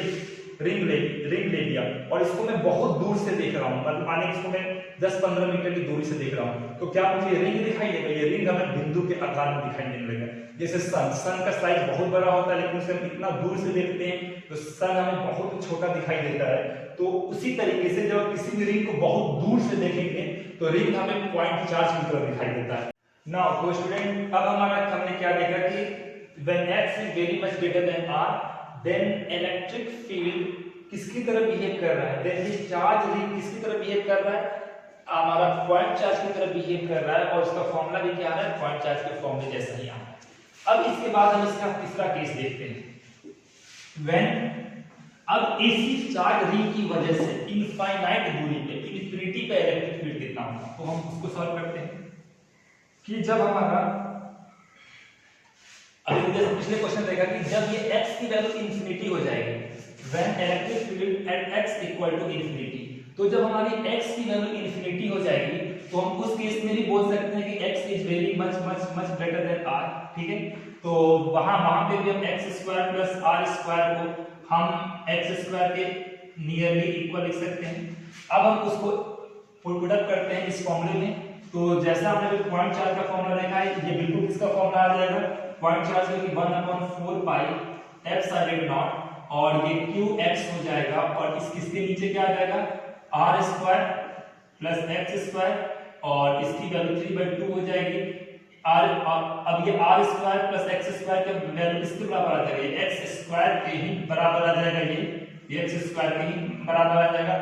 रिंग ले लिया और इसको मैं बहुत दूर से देख रहा हूँ, मतलब माने इसको मैं 10-15 मीटर की दूरी से देख रहा हूँ, तो क्या मुझे रिंग दिखाई देगा, ये रिंग हमें बिंदु के आकार में दिखाई देने लगेगा। जैसे सन का साइज बहुत बड़ा होता है लेकिन उसे हम इतना दूर से देखते हैं तो सन हमें बहुत छोटा दिखाई देता है। तो उसी तरीके से जब किसी भी रिंग को बहुत दूर से देखेंगे तो रिंग हमें पॉइंट चार्ज की तरह दिखाई देता है। नाउ तो स्टूडेंट, अब हमने क्या देखा कि when x is very much greater than r then electric field किसकी तरह बिहेव कर रहा है, देन दिस चार्ज रिंग किसकी तरह बिहेव कर रहा है, हमारा पॉइंट चार्ज की तरह बिहेव कर रहा है। और इसका फॉर्मूला भी क्या है, पॉइंट चार्ज के फॉर्मूले जैसा ही है। अब इसके बाद हम इसका तीसरा केस देखते हैं। व्हेन अब इसी चार्ज रिंग की वजह से इनफाइनाइट दूरी पे, इन्फिनिटी पे इलेक्ट्रिक फील्ड कितना होगा, तो हम उसको सॉल्व करते हैं कि जब हमारा अभी जैसे पिछले क्वेश्चन देखा कि जब ये x की वैल्यू इन्फिनिटी हो जाएगी, when electric field at x equal to infinity, तो जब हमारी x की वैल्यू इन्फिनिटी हो जाएगी तो हम उस केस में भी बोल सकते हैं कि x is very much greater than r। ठीक है, तो वहां पे भी हम x square plus r square को हम x स्क्वायर के नियरली इक्वल लिख सकते हैं। अब हम उसको प्रोडक्ट करते हैं इस फॉर्मूले में। तो जैसा हमने पॉइंट चार्ज का फॉर्मूला देखा है, ये बिल्कुल किसका फॉर्मूला आ जाएगा, पॉइंट चार्ज का कि 1/4 पाई एप्सिलॉन नॉट और ये क्यू एक्स हो जाएगा और किसके नीचे क्या आ जाएगा r square plus x square और इसकी वैल्यू 3/2 हो जाएगी। आर अब ये r square plus x square का वैल्यू किसके बराबर आ जाएगा, एक्स स्क्वायर के ही बराबर आ जाएगा। ये एक्स स्क्वायर के ही बराबर आ जाएगा।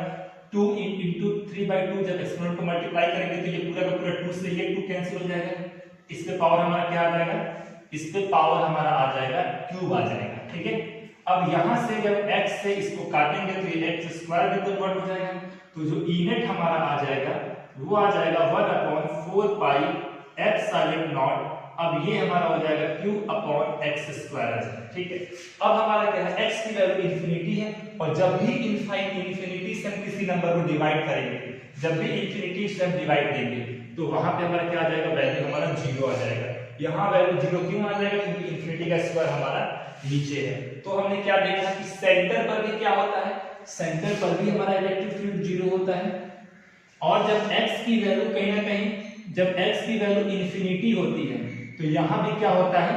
2 into 3/2 जब एक्सपोनेंट को मल्टीप्लाई करेंगे तो ये पूरा का पूरा 2 से ये 2 कैंसिल हो जाएगा। इस पे पावर हमारा क्या आ जाएगा, इस पे पावर हमारा आ जाएगा क्यूब आ जाएगा। ठीक है, अब यहां से जब x से इसको काटेंगे तो ये एक्स स्क्वायर में कन्वर्ट हो जाएगा। तो जो ई नेट हमारा आ जाएगा वो आ जाएगा 1/4 पाई एप्सिलॉन नॉट। अब ये हमारा हो जाएगा q अपॉन एक्स स्क्वायर आ जाएगा। ठीक है, अब हमारा क्या है x की वैल्यू इंफिनिटी है और जब भी इंफिनिटी से हम किसी नंबर को डिवाइड करेंगे, जब भी इंफिनिटी से हम डिवाइड देंगे तो वहां पे हमारा क्या आ जाएगा, वैल्यू हमारा 0 आ जाएगा। यहाँ वैल्यू 0 क्यों आ जाएगा, क्योंकि इंफिनिटी का स्क्वायर हमारा नीचे है। तो हमने क्या देखा कि सेंटर पर भी क्या होता है, सेंटर पर भी हमारा इलेक्ट्रिक फील्ड 0 होता है। और जब x की वैल्यू कहीं ना कहीं, जब x की वैल्यू इंफिनिटी होती है तो यहाँ भी क्या होता है,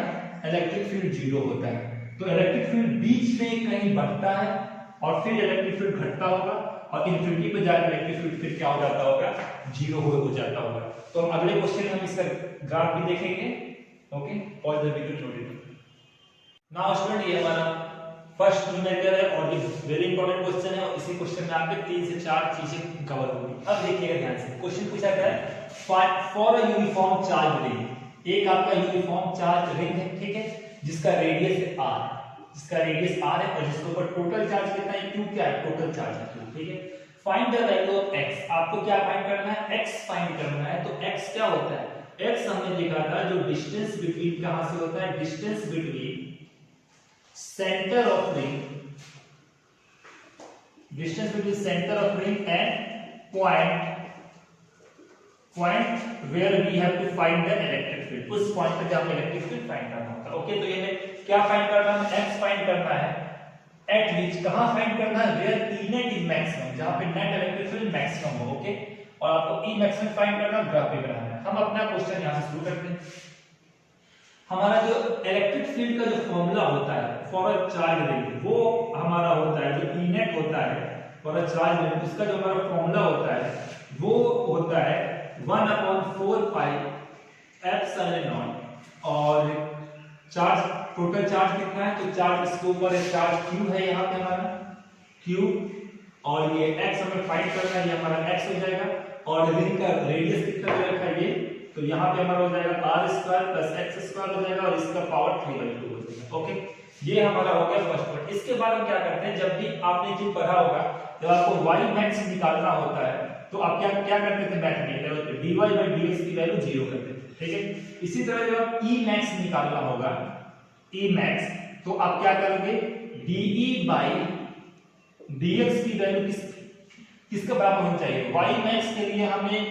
इलेक्ट्रिक फील्ड 0 होता है। तो इलेक्ट्रिक फील्ड बीच में कहीं बढ़ता है और फिर इलेक्ट्रिक फील्ड घटता होगा और इंफिनिटी पे जाकर इलेक्ट्रिक फील्ड फिर क्या हो जाता होगा, 0 हो जाता होगा। तो हम अगले क्वेश्चन में हम इसका ग्राफ भी देखेंगे। Okay, pause the video note it. Now student, ये हमारा फर्स्ट न्यूमेरिकल है और ये वेरी इंपॉर्टेंट क्वेश्चन है और इसी क्वेश्चन में आपके 3 से 4 चीजें कवर होंगी। अब देखिएगा ध्यान से, क्वेश्चन पूछा गया है for a uniform charge ring. एक आपका यूनिफॉर्म चार्ज रिंग है, ठीक है, जिसका रेडियस है r, जिसका रेडियस r है और जिसके ऊपर टोटल चार्ज कितना है, q क्या है, टोटल चार्ज है। ठीक है, find the value of x। आपको क्या फाइंड करना है, x फाइंड करना है। तो x क्या होता है, x हमने देखा था जो डिस्टेंस बिटवीन कहां से होता है, distance between centre of ring, distance between centre of ring and point where we have to find the electric field. उस पॉइंट पे जहां इलेक्ट्रिक फील्ड फाइंड करना होता है। ओके, तो ये क्या फाइंड करना है, x फाइंड करना है। एट विच, कहां फाइंड करना है, where E net is maximum, जहां पे नेट इलेक्ट्रिक फील्ड मैक्सिमम हो। ओके, और आपको ई मैक्सिमम फाइंड करना, ग्राफ पे बनाना है। हम अपना क्वेश्चन यहां से शुरू करते हैं। हमारा जो इलेक्ट्रिक फील्ड का जो फॉर्मूला होता है फॉर अ चार्ज रिंग, वो हमारा होता है जो ई नेट होता है फॉर अ चार्ज रिंग, उसका जो हमारा फॉर्मूला होता है वो होता है 1/4 पाई एप्सिलॉन नॉट। और चार्ज, टोटल चार्ज कितना है, तो चार्ज इसके ऊपर है, चार्ज q है यहाँ पे हमारा q, और ये x हमें फाइंड करना है, ये हमारा x हो जाएगा। और रिंग का रेडियस कितना दे रखा है ये, तो यहाँ पे हमारा हो जाएगा r square plus x square हो जाएगा और इसका पावर 3/2 हो जाएगा। ओके, ये हमारा हो गया फर्स्ट पार्ट। इसके बाद हम क्या करते हैं, जब भी आपने चीज पढ़ा होगा, जब आपको y मैक्स निकालना होता है तो आप क्या करते थे मैथमेटिक्स लेवल पे, dy/dx की वैल्यू 0 करते थे। ठीक है, इसी तरह जब आप e मैक्स निकालना होगा, e मैक्स, तो आप क्या करोगे, de/dx की वैल्यू किसका बराबर होनी चाहिए, y मैक्स के लिए हमें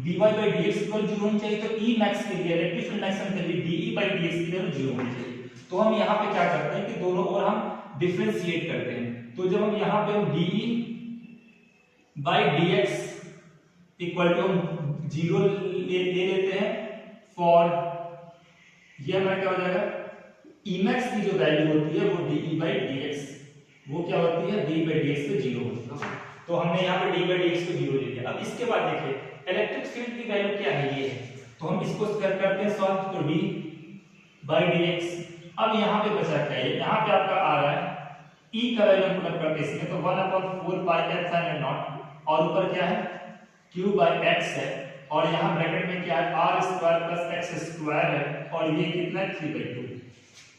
dy/dx इक्वल 0 होनी चाहिए, तो e मैक्स के लिए इलेक्ट्रिक फील्ड मैक्सिमम के लिए de/dx की वैल्यू 0 होनी चाहिए। तो हम यहाँ पे क्या करते हैं कि दोनों ओर हम डिफरेंशिएट करते हैं। तो जब हम यहाँ पे हम de/dx इक्वल टू हम 0 ले लेते हैं फॉर, ये हमारा क्या हो जाएगा, e मैक्स की जो वैल्यू होती है वो de/dx, वो क्या होती है, de/dx पे 0 होती है। तो हमने यहाँ पे de/dx को 0 ले लिया। अब इसके बाद देखिए इलेक्ट्रिक फील्ड की वैल्यू क्या है, ये है, तो हम इसको करते हैं सॉल्व, तो d/dx। अब यहाँ पे बचा क्या है, यहाँ पे आपका आ रहा है e का वैल्यू पुट करते हैं इसमें, तो 1/4 पाई एप्सिलॉन नॉट और ऊपर क्या है q/x है और यहाँ ब्रैकेट में क्या है r square plus x square है और ये कितना है 3/2।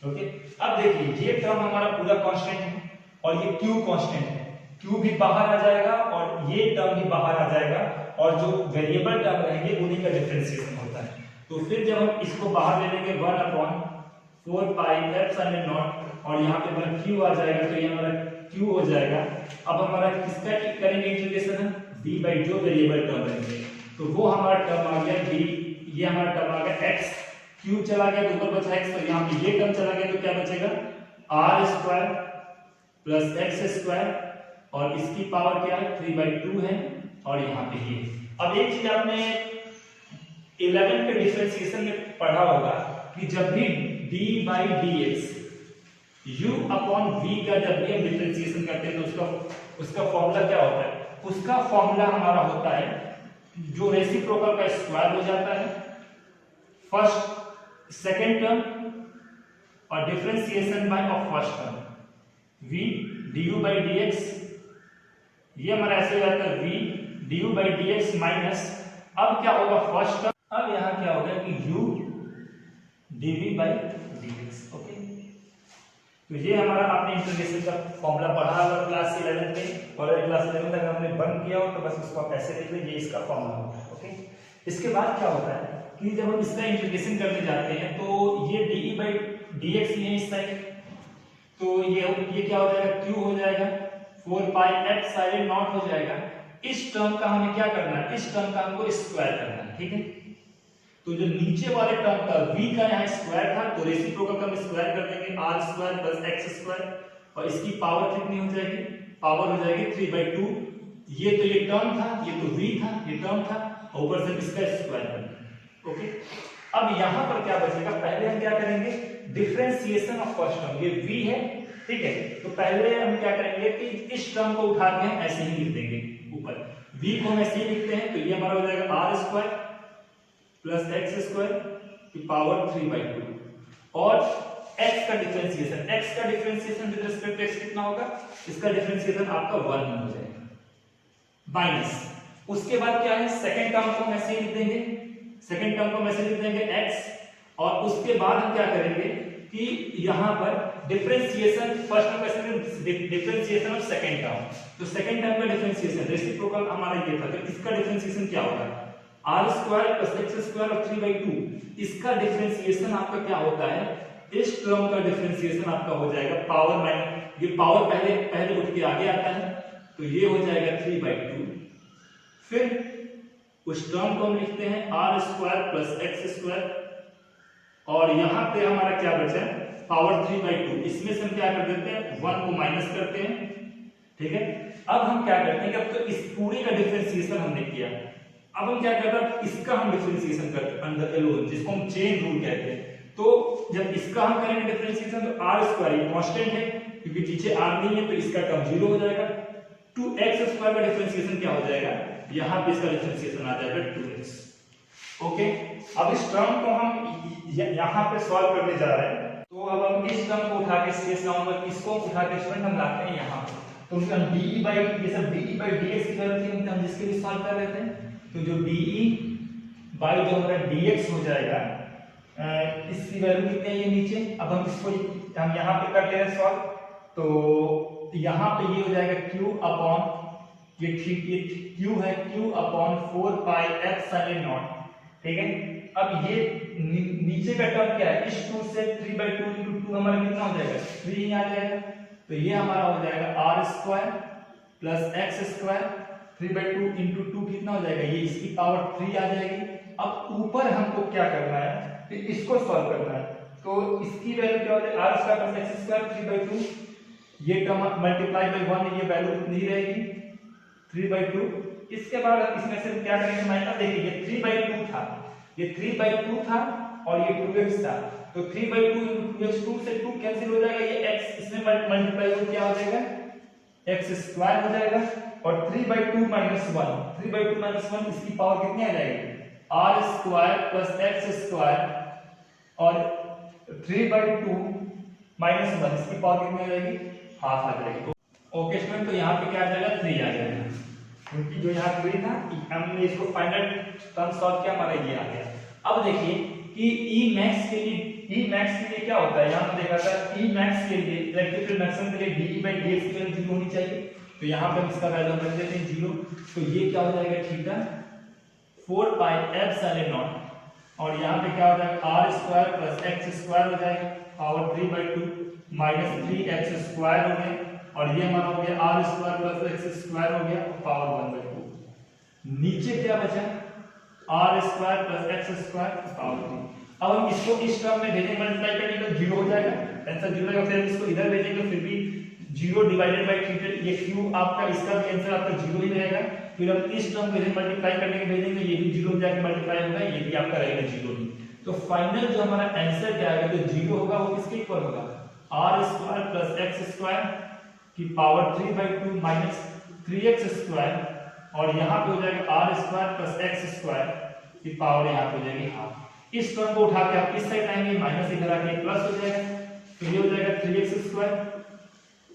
ओके, अब देखिए ये टर्म हमारा पूरा कांस्टेंट है और ये q कांस्टेंट है, q भी बाहर आ जाएगा और ये टर्म भी बाहर आ जाएगा और जो वेरिएबल टर्म रहेंगे उन्हीं का डिफरेंशिएशन होता है। तो फिर जब हम इसको बाहर ले लेंगे 1/4 पाई एप्सिलॉन नॉट और यहाँ पे हमारा q आ जाएगा, तो ये हमारा q हो जाएगा। अब हमारा किसका करेंगे इंटीग्रेशन, d जो वेरिएबल टर्म रहेंगे, तो वो हमारा टर्म आ गया d, ये हमारा टर्म आ गया x, q चला गया तो ऊपर बचा x, तो यहाँ पे ये टर्म चला गया तो क्या बचेगा r square plus x square और इसकी पावर क्या है 3/2 है और यहाँ पे ये। अब एक चीज आपने 11 के डिफरेंशिएशन में पढ़ा होगा कि जब भी d/dx u अपॉन v का जब भी हम डिफरेंशिएशन करते हैं तो उसका फॉर्मूला क्या होता है? उसका फॉर्मूला हमारा होता है जो रेसिप्रोकल का स्क्वायर हो जाता है फर्स्ट सेकेंड टर्म और differentiation by of first term v du by dx, ये हमारा ऐसे हो जाता है v du by dx minus, अब क्या होगा फर्स्ट टर्म, अब यहां क्या होगा कि u dv by dx। Okay, तो ये हमारा आपने इंटीग्रेशन का फॉर्मूला पढ़ा होगा क्लास 11 में, और क्लास 11 तक हमने बंद किया हो तो बस उसको आप ऐसे लिख लीजिए, ये इसका फॉर्मूला होता है। ओके, इसके बाद क्या होता है कि जब हम इसका इंटीग्रेशन करने जाते हैं तो ये de by dx ही है इस साइड, तो ये क्या हो जाएगा q हो जाएगा 4 पाई एप्सिलॉन नॉट हो जाएगा। इस टर्म का हमें क्या करना है, इस टर्म का हमको स्क्वायर करना है। ठीक है, तो जो नीचे वाले टर्म का v का यहाँ स्क्वायर था तो रेसिप्रोकल का हम स्क्वायर कर देंगे r square plus x square, और इसकी पावर कितनी हो जाएगी, पावर हो जाएगी 3/2। ये तो ये टर्म था, ये तो v था, ये टर्म था, और ऊपर से इसका स्क्वायर कर देंगे। ओके, अब यहाँ पर क्या बचेगा, पहले हम क्या करेंगे डिफरेंशिएशन ऑफ फर्स्ट टर्म, ये v है। ठीक है, तो पहले हम क्या करेंगे कि इस टर्म को उठा के हम ऐसे ही लिख देंगे, ऊपर v को हम ऐसे ही लिखते हैं, तो ये हमारा हो जाएगा r square plus x square की पावर 3/2, और x का differentiation with respect to x कितना होगा, इसका डिफरेंशिएशन आपका 1 हो जाएगा माइनस, उसके बाद क्या है सेकंड टर्म को हम ऐसे ही लिख देंगे, सेकंड टर्म को हम ऐसे लिख देंगे x, और उसके बाद हम क्या करेंगे कि यहां पर डिफरेंशिएशन फर्स्ट टर्म का डिफरेंशिएशन ऑफ सेकंड टर्म, तो सेकंड टर्म का डिफरेंशिएशन रेसिप्रोकल हमारा ये था, तो इसका डिफरेंशिएशन क्या होगा r square plus x square और 3/2, इसका डिफरेंशिएशन आपका क्या होता है, इस टर्म का डिफरेंशिएशन आपका हो जाएगा पावर माइनस, ये पावर पहले उठ के आगे आता है, तो ये हो जाएगा 3/2, फिर उस टर्म को हम लिखते हैं r square plus x square, और यहां पे हमारा क्या बचा पावर 3/2, इसमें से हम क्या कर देते हैं 1 को माइनस करते हैं। ठीक है, अब हम क्या करते हैं कि अब तो इस पूरे का डिफरेंशिएशन हमने किया, अब हम क्या करते हैं इसका हम डिफरेंशिएशन करते हैं अंदर एलोन, जिसको हम चेन रूल कहते हैं। तो जब इसका हम करेंगे डिफरेंशिएशन तो r स्क्वायर ये कांस्टेंट है क्योंकि पीछे r नहीं है, तो इसका टर्म 0 हो जाएगा, 2x स्क्वायर का डिफरेंशिएशन क्या हो जाएगा, यहां पे इसका डिफरेंशिएशन आ जाएगा 2x। ओके, अब इस टर्म को हम यहां पे सॉल्व करने जा रहे हैं, तो अब हम इस टर्म को उठा के शेष नंबर इसको उठा के स्टूडेंट हम लाते हैं यहां पे, तो उसका de by ये सब de by dx की वैल्यू थी, हम जिसके भी सॉल्व कर लेते हैं, तो जो de by जो हमारा dx हो जाएगा इसकी वैल्यू कितनी है ये नीचे, अब हम इसको हम यहाँ पे कर ले रहे हैं सॉल्व, तो यहाँ पे ये हो जाएगा q अपॉन ये q है q upon 4 pi epsilon not. ठीक है, अब ये नीचे का टर्म क्या है, इस 2 से 3/2 into 2 हमारा कितना हो जाएगा 3 ही आ जाएगा, तो ये हमारा हो जाएगा r square plus x square 3/2 into 2 कितना हो जाएगा, ये इसकी पावर 3 आ जाएगी। अब ऊपर हमको क्या करना है, तो इसको सॉल्व करना है, तो इसकी वैल्यू क्या हो जाएगी r square plus x square 3/2, ये टर्म मल्टीप्लाई बाय 1, ये वैल्यू कितनी रहेगी 3/2। इसके बाद इसमें से क्या करेंगे माइनस, देखिए ये 3/2 था, ये 3/2 था और ये 2x था, तो 3/2 into 2x, 2 से 2 कैंसिल हो जाएगा, ये x इसमें मल्टीप्लाई हो क्या हो जाएगा x स्क्वायर हो जाएगा, और 3/2 माइनस 1, 3/2 माइनस 1 इसकी पावर कितनी आ जाएगी r square plus x square, और 3/2 माइनस 1 इसकी पावर कितनी आ जाएगी हाफ आ जाएगी। ओके स्टूडेंट, तो यहाँ पे क्या आ जाएगा 3 आ जाएगा, क्योंकि जो यहाँ 3 था हमने इसको फाइनल टर्म सॉल्व किया, हमारा ये आ गया। अब देखिए कि E max के लिए क्या होता है, यहाँ पे देखा था E max के लिए इलेक्ट्रिक फील्ड मैक्सिमम के लिए de by dx की वैल्यू 0 होनी चाहिए, तो यहाँ पे हम इसका वैल्यू रख देते हैं 0, तो ये क्या हो जाएगा थीटा 4 पाई एप्सिलॉन नॉट, और यहाँ पे क्या हो जाएगा r square plus x square हो जाएगा पावर 3/2 माइनस 3x स्क्वायर हो गया, और ये हमारा हो गया r square plus x square हो गया पावर 1/2, नीचे क्या बचा r square plus x square power 3। अब हम इसको इस टर्म में भेजेंगे मल्टीप्लाई करेंगे तो 0 हो जाएगा, आंसर 0 आएगा, फिर हम इसको इधर भेजेंगे तो फिर भी 0 डिवाइडेड बाय थीटा, ये q आपका इसका भी आंसर आपका 0 ही रहेगा, फिर हम इस टर्म को मल्टीप्लाई करने के भेजेंगे, ये भी 0 जाके मल्टीप्लाई होगा, ये भी आपका रहेगा 0 ही, तो फाइनल जो हमारा आंसर क्या आएगा जो 0 होगा वो किसके इक्वल होगा r square plus x square की पावर 3/2 माइनस 3x स्क्वायर, और यहाँ पे हो जाएगा r square plus x square की पावर यहाँ पे हो जाएगी हाफ। इस टर्म को उठा के आप इस साइड लाएंगे, माइनस इधर आके प्लस हो जाएगा, तो ये हो जाएगा 3x square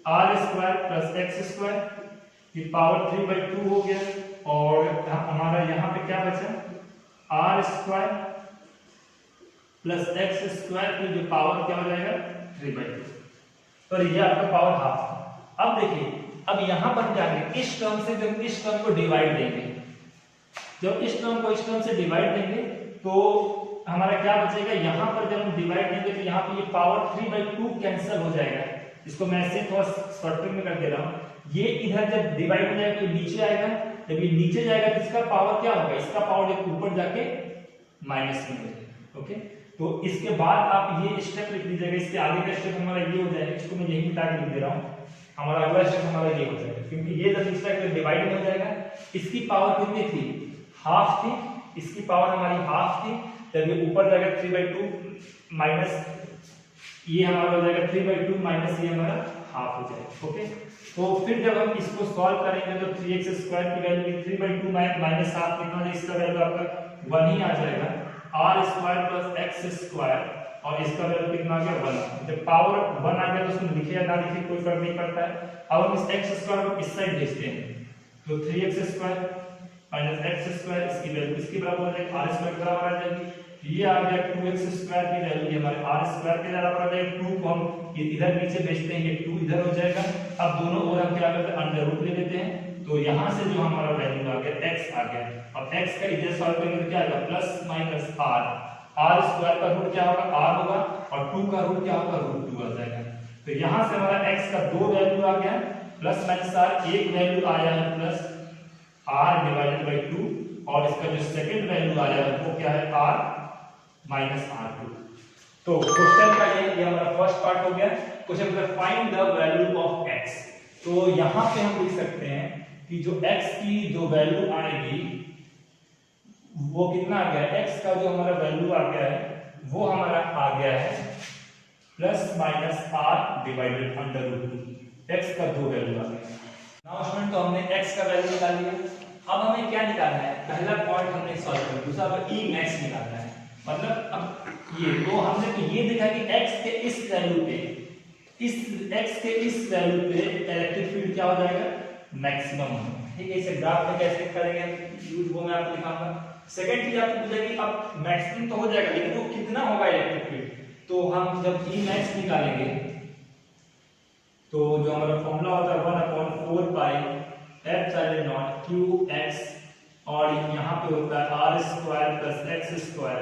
r square plus x square की पावर 3/2 हो गया, और हमारा यहाँ पे क्या बचा r square plus x square की जो पावर क्या हो जाएगा 3/2, और ये आपका पावर हाफ। अब देखिए, अब यहाँ पर क्या करेंगे, इस टर्म से जब इस टर्म को डिवाइड देंगे, जब इस टर्म को इस टर्म से डिवाइड देंगे तो हमारा क्या बचेगा, यहाँ पर जब हम डिवाइड देंगे तो यहाँ पे ये पावर 3/2 कैंसिल हो जाएगा। इसको मैं ऐसे थोड़ा शॉर्टकट में कर दे रहा हूँ, ये इधर जब डिवाइड हो जाएगा तो नीचे आएगा, जब ये नीचे जाएगा तो इसका पावर क्या होगा, इसका पावर एक ऊपर जाके माइनस में हो जाएगा। ओके, तो इसके बाद आप ये स्टेप लिख लीजिएगा, इसके आगे का स्टेप हमारा ये हो जाएगा, इसको मैं यही मिटा के लिख दे रहा हूँ, हमारा अगला स्टेप हमारा ये हो जाएगा, क्योंकि ये जब इसका डिवाइड हो जाएगा, इसकी पावर कितनी थी, हाफ थी, इसकी पावर हमारी हाफ थी, जब ये ऊपर जाएगा 3/2 माइनस ये हमारा हो जाएगा 3/2 माइनस ये हमारा हाफ हो जाएगा। ओके, तो फिर जब हम इसको सॉल्व करेंगे तो 3x स्क्वायर की वैल्यू 3/2 माइनस हाफ कितना है, इसका वैल्यू आपका 1 ही आ जाएगा, r square plus x square, और इसका वैल्यू कितना आ गया 1। जब पावर 1 आ गया तो उसमें लिखे या ना लिखे कोई फर्क नहीं पड़ता है। अब हम इस x स्क्वायर को इस साइड भेजते हैं, तो 3x square minus x square इसकी वैल्यू इसके बराबर हो जाएगी, आर स्क्वायर के बराबर आ जाएगी, ये आ गया 2x स्क्वायर की वैल्यू हमारे आर स्क्वायर के बराबर आ जाएगा, 2 को हम इधर नीचे भेजते हैं, ये 2 इधर हो जाएगा। अब दोनों ओर हम क्या करते हैं, अंडर रूट ले लेते हैं, तो यहाँ से जो हमारा वैल्यू आ गया x आ गया, अब x का इधर सॉल्व करेंगे तो क्या आएगा प्लस माइनस आर स्क्वायर का रूट क्या होगा r होगा, और 2 का रूट क्या होगा √2 आ जाएगा। तो यहाँ से हमारा x का 2 वैल्यू आ गया प्लस माइनस r, एक वैल्यू आया है प्लस r डिवाइडेड बाई 2, और इसका जो सेकंड वैल्यू आया है वो क्या है r माइनस r2। तो क्वेश्चन का ये हमारा फर्स्ट पार्ट हो गया। क्वेश्चन का find the value of x, तो यहाँ पे हम लिख सकते हैं कि जो x की जो वैल्यू आएगी वो कितना आ गया है, x का जो हमारा वैल्यू आ गया है वो हमारा आ गया है plus minus r divided √2, x का 2 वैल्यू आ गया। नाउ स्टूडेंट, तो हमने x का वैल्यू निकाल लिया, अब हमें क्या निकालना है, पहला पॉइंट हमने सॉल्व कर, दूसरा e मैक्स निकालना है, मतलब अब ये तो हमने तो ये देखा कि x के इस वैल्यू पे, इस x के इस वैल्यू पे इलेक्ट्रिक फील्ड क्या हो जाएगा, मैक्सिमम होगा। ठीक है, इसे ग्राफ में कैसे करेंगे यूज वो मैं आपको दिखाऊंगा। सेकंड चीज आपको पूछेगी अब मैक्सिमम तो हो जाएगा, लेकिन वो कितना होगा इलेक्ट्रिक फील्ड, तो हम जब e मैक्स निकालेंगे तो जो हमारा फॉर्मूला होता है 1/4 पाई एप्सिलॉन नॉट qx, और यहाँ पे होता है r square plus x square,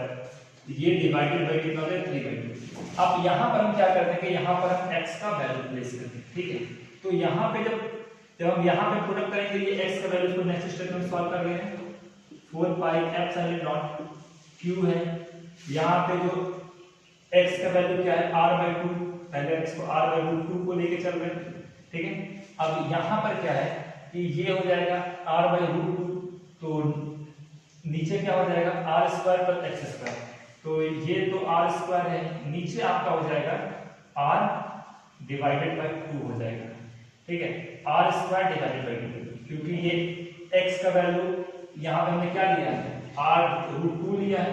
ये डिवाइडेड बाय कितना होता है 3/2। अब यहाँ पर हम क्या करते हैं कि यहाँ पर हम x का वैल्यू प्लेस करते हैं। ठीक है, तो यहाँ पे जब हम यहाँ पे पुट अप करेंगे ये x का वैल्यू, को नेक्स्ट स्टेप में सॉल्व कर रहे हैं, 4 पाई एप्सिलॉन नॉट q है, यहाँ पे जो x का वैल्यू क्या है r/2, पहले x को r/2 को लेके चल रहे हैं। ठीक है, अब यहाँ पर क्या है कि ये हो जाएगा r/2, तो नीचे क्या हो जाएगा r square plus x square, तो ये तो r स्क्वायर है, नीचे आपका हो जाएगा r डिवाइडेड बाय 2 हो जाएगा। ठीक है, r स्क्वायर डिवाइडेड बाय 2, क्योंकि ये x का वैल्यू यहाँ पे हमने क्या लिया है r√2 लिया है,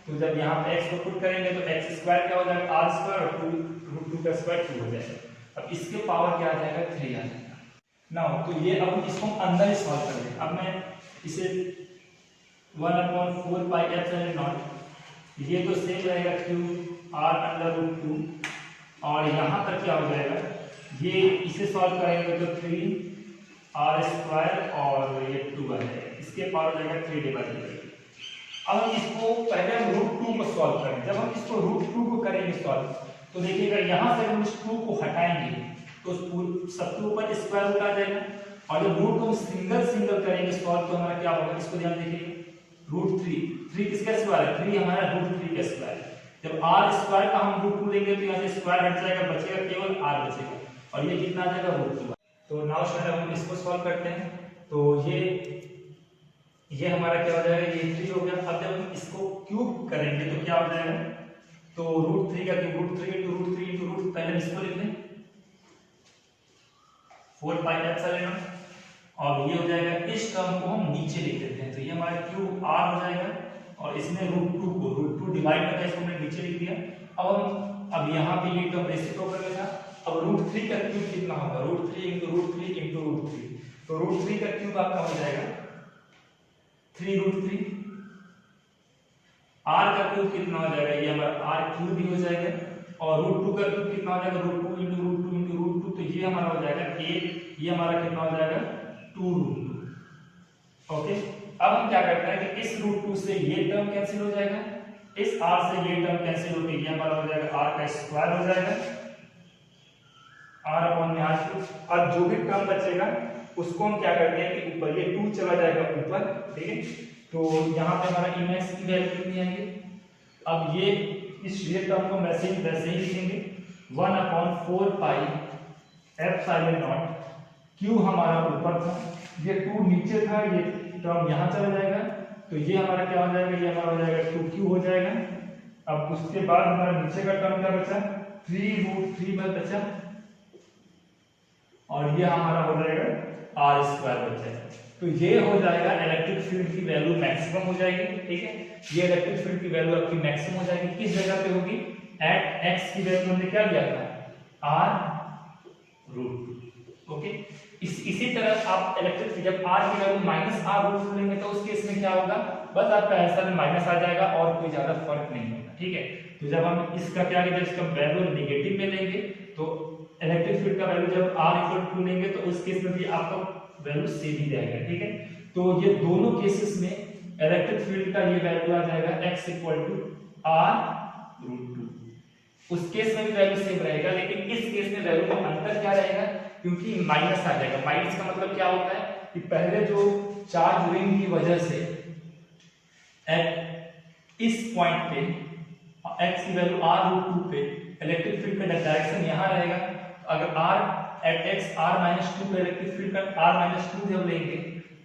तो जब यहाँ पे x को पुट करेंगे तो x स्क्वायर क्या हो जाएगा r स्क्वायर, और 2√2 का स्क्वायर 2 हो जाएगा। अब इसके पावर क्या आ जाएगा 3 आ जाएगा। नाउ तो ये अब इसको अंदर ही सॉल्व कर लें। अब मैं इसे 1/4 पाई एप्सिलॉन नॉट, ये तो सेम रहेगा q r√2, और यहाँ पर क्या हो जाएगा, ये इसे सॉल्व करेंगे तो 3r स्क्वायर और ये 2 आ जाएगा, इसके पावर हो जाएगा 3 डिवाइडेड बाय 2। अब हम इसको पहले हम √2 को सॉल्व करें, जब हम इसको √2 को करेंगे सॉल्व तो देखिएगा यहाँ से हम इस 2 को हटाएंगे तो सबके ऊपर स्क्वायर रूट आ जाएगा, और जब रूट को हम सिंगल करेंगे सॉल्व तो हमारा क्या होगा, इसको ध्यान देखिए, √3 किसका स्क्वायर है, 3 हमारा √3 का स्क्वायर। जब r स्क्वायर का हम √2 लेंगे तो यहाँ से स्क्वायर हट जाएगा, बचेगा केवल r बचेगा, और ये कितना आ जाएगा √2। तो नाउ स्टूडेंट हम इसको सॉल्व करते हैं, तो ये हमारा क्या हो जाएगा, ये 3 हो गया। अब जब हम इसको क्यूब करेंगे तो क्या हो जाएगा, तो √3 का क्यूब √3 इंटू √3 इंटू √, पहले इसको लिख लें 4 पाई एप्सिलॉन नॉट, और ये हो जाएगा, इस टर्म को हम नीचे लिख देते हैं, तो ये हमारा क्यूब r हो जाएगा, और इसमें √2 डिवाइड करके इसको हमने नीचे लिख दिया। अब यहाँ पे ये टर्म रेसिप्रोकल था। अब √3 का क्यूब कितना होगा, √3 इंटू √3 इंटू √3, तो √3 का क्यूब आपका हो जाएगा 3√3। r का क्यूब कितना हो जाएगा, ये हमारा r क्यूब ही हो जाएगा, और √2 का क्यूब कितना हो जाएगा, √2 इंटू √2 इंटू √2, तो ये हमारा हो जाएगा 8, ये हमारा कितना हो जाएगा 2√2। ओके, अब हम क्या करते हैं कि इस √2 से ये टर्म कैंसिल हो जाएगा, इस r से ये टर्म कैंसिल होकर ये हमारा हो जाएगा r का स्क्वायर हो जाएगा, r अपॉन में r क्यूब। अब जो भी टर्म बचेगा उसको हम क्या करते हैं कि ऊपर ये 2 चला जाएगा ऊपर, ठीक है, तो यहाँ पे हमारा इमेक्स की वैल्यू कितनी आएगी। अब ये टर्म को वैसे ही लिखेंगे 1/4 पाई एप्सिलॉन नॉट, क्यू हमारा ऊपर था, ये 2 नीचे था, ये टर्म यहाँ चला जाएगा, तो ये हमारा क्या हो जाएगा, ये हमारा हो जाएगा 2q हो जाएगा। अब उसके बाद हमारा नीचे का टर्म क्या बचा, 3√3 में बचा, और ये हमारा हो जाएगा r² बचा है। तो ये हो जाएगा इलेक्ट्रिक फील्ड की वैल्यू मैक्सिमम हो जाएगी, ठीक है, ये इलेक्ट्रिक फील्ड की वैल्यू आपकी मैक्सिमम हो जाएगी। किस जगह पे होगी, एट x की वैल्यू हमने क्या लिया था, r√2। ओके, इसी तरह आप इलेक्ट्रिक फील्ड जब r की वैल्यू -r√2 लेंगे तो उस केस में क्या होगा, बस आपका आंसर में माइनस आ जाएगा और कोई ज्यादा फर्क नहीं होगा, ठीक है। तो जब हम इसका क्या करेंगे, इसका वैल्यू नेगेटिव में लेंगे तो इलेक्ट्रिक फील्ड का वैल्यू जब r = 2 लेंगे तो उस केस में भी आपका वैल्यू सेम ही रहेगा, ठीक है। तो ये दोनों केसेस में इलेक्ट्रिक फील्ड का ये वैल्यू आ जाएगा x = r√2। उस केस में भी वैल्यू सेम रहेगा, लेकिन इस केस में वैल्यू में अंतर क्या रहेगा, क्योंकि माइनस आ जाएगा। माइनस का मतलब क्या होता है कि पहले जो चार्ज रिंग की वजह से इस पॉइंट पे x की वैल्यू r√2 पे इलेक्ट्रिक फील्ड का डायरेक्शन यहाँ रहेगा। अगर r एट x r-2 पे इलेक्ट्रिक फील्ड का r-2 जब लेंगे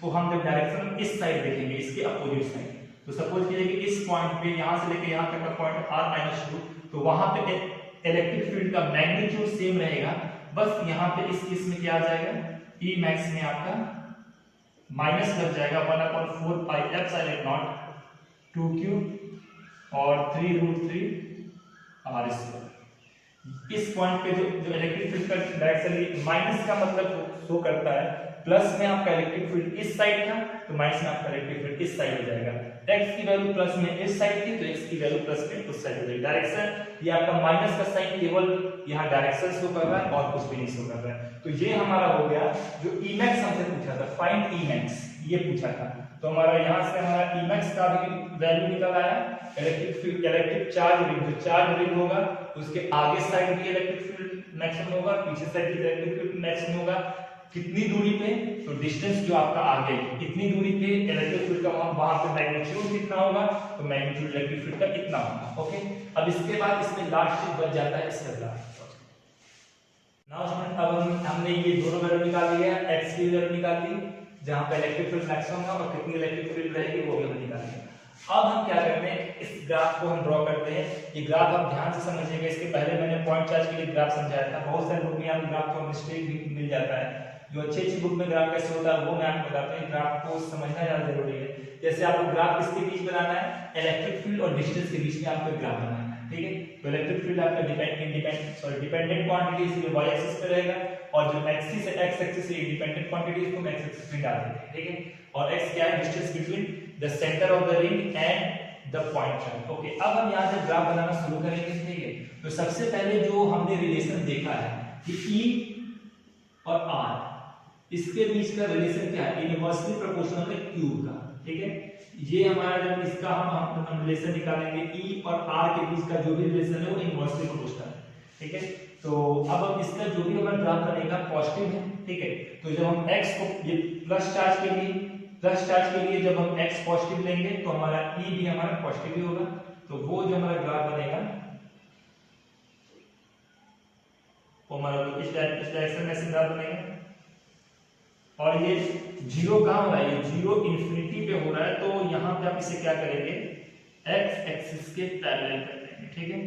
तो हम जब डायरेक्शन इस साइड देखेंगे, इसके अपोजिट साइड, तो सपोज कीजिए कि इस पॉइंट पे यहाँ से लेके यहाँ तक का पॉइंट r-2, तो वहां पे इलेक्ट्रिक फील्ड का मैग्नीट्यूड सेम रहेगा, बस यहाँ पे इस केस में क्या आ जाएगा, E मैक्स में आपका माइनस लग जाएगा 1/4 पाई एप्सिलॉन नॉट 2q और 3√3 r²। इस पॉइंट पे जो इलेक्ट्रिक फील्ड का डायरेक्शन माइनस का मतलब शो करता है, प्लस में आपका इलेक्ट्रिक फील्ड इस साइड था तो माइनस में आपका इलेक्ट्रिक फील्ड इस साइड हो जाएगा। x की वैल्यू प्लस में इस साइड थी तो x की वैल्यू प्लस में उस साइड हो जाएगी। डायरेक्शन ये आपका माइनस का साइन केवल यहाँ डायरेक्शन शो कर रहा है और कुछ भी नहीं शो कर रहा है। तो ये हमारा हो गया जो Emax हमसे पूछा था, फाइंड Emax ये पूछा था, तो हमारा यहाँ से हमारा Emax का भी वैल्यू निकल आया। इलेक्ट्रिक चार्ज रिंग, जो चार्ज रिंग होगा उसके आगे साइड भी इलेक्ट्रिक फील्ड मैक्सिमम होगा, पीछे साइड भी इलेक्ट्रिक फील्ड मैक्सिमम होगा। कितनी दूरी पे, तो डिस्टेंस जो आपका आगे इतनी दूरी पे इलेक्ट्रिक फील्ड का वहां पे मैग्नीट्यूड कितना होगा, तो मैग्नीट्यूड इलेक्ट्रिक फील्ड का इतना होगा। ओके, अब इसके बाद इसमें लास्ट चीज बच जाता है इसका ग्राफ। नाउ स्टूडेंट, अब हमने ये दोनों वैल्यू निकाल लिया, x की वैल्यू निकाल ली जहां पे इलेक्ट्रिक फील्ड मैक्सिमम है और कितनी इलेक्ट्रिक फील्ड रहेगी वो भी हमने निकाल लिया। अब हम क्या करते हैं, इस ग्राफ को हम ड्रॉ करते हैं। ये ग्राफ आप ध्यान से समझिएगा, इसके पहले मैंने पॉइंट चार्ज के लिए ग्राफ समझाया था। बहुत सारे बुक में आपको ग्राफ को मिस्टेक भी मिल जाता है, जो अच्छी बुक में ग्राफ कैसे होता है वो मैं आपको बताता हूँ। ग्राफ को समझना ज्यादा जरूरी है। जैसे आपको ग्राफ किसके बीच बनाना है, इलेक्ट्रिक फील्ड और डिस्टेंस के बीच में आपको ग्राफ बनाना है, ठीक है। तो इलेक्ट्रिक फील्ड आपका डिपेंडेंट क्वांटिटी इसलिए y एक्सिस पे रहेगा, और जो एक्सिस है x एक्सिस से डिपेंडेंट क्वांटिटी इसको हम x एक्सिस पे डाल देते हैं, ठीक है। और x क्या है, distance between the centre of the ring and the point charge. Okay, अब हम यहाँ से ग्राफ बनाना शुरू करेंगे, ठीक है। तो सबसे पहले जो हमने रिलेशन देखा है कि E और R इसके बीच का रिलेशन क्या है, इनवर्सली प्रोपोर्शनल है क्यूब का, ठीक है। ये हमारा जब इसका हम रिलेशन निकालेंगे E और R के बीच का जो भी रिलेशन है वो इनवर्सली प्रोपोर्शनल है, ठीक है। तो अब हम इसका जो भी हमारा ग्राफ बनेगा पॉजिटिव है, ठीक है। तो जब हम x को ये प्लस चार्ज के लिए जब हम x पॉजिटिव लेंगे तो हमारा E भी हमारा पॉजिटिव ही होगा। तो वो जो हमारा ग्राफ बनेगा वो हमारा इस डायरेक्शन में से ग्राफ बनेगा। और ये जीरो कहाँ हो रहा है, ये जीरो इंफिनिटी पे हो रहा है, तो यहाँ पे आप इसे क्या करेंगे, x एक्सिस के पैरेलल कर देंगे, ठीक है।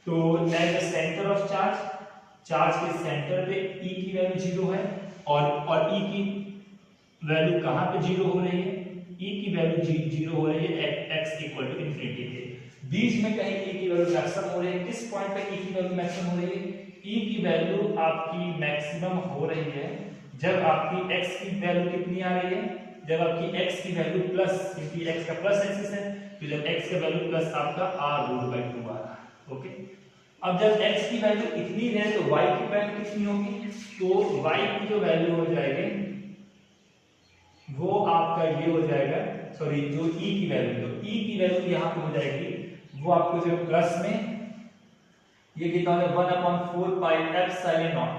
तो eight the centre of charge के सेंटर पे E की वैल्यू 0 है और E की वैल्यू कहाँ पे 0 हो रही है, E की वैल्यू 0 हो रही है x इक्वल टू इन्फिनिटी के बीच में कहीं E की वैल्यू मैक्सिमम हो रही है। किस पॉइंट पे E की वैल्यू मैक्सिमम हो रही है, E की वैल्यू आपकी मैक्सिमम हो रही है जब आपकी x की वैल्यू कितनी आ रही है, जब आपकी x की वैल्यू प्लस, क्योंकि x का प्लस एक्सिस है तो जब x का वैल्यू प्लस आपका r√2 आ रहा है। ओके, अब जब x की वैल्यू इतनी है तो y की वैल्यू कितनी होगी, तो y की जो वैल्यू हो जाएगी वो आपका ये हो जाएगा, सॉरी जो E की वैल्यू, तो E की वैल्यू यहाँ पे हो जाएगी वो आपको जो प्लस में ये कितना है 1/4 पाई एप्सिलॉन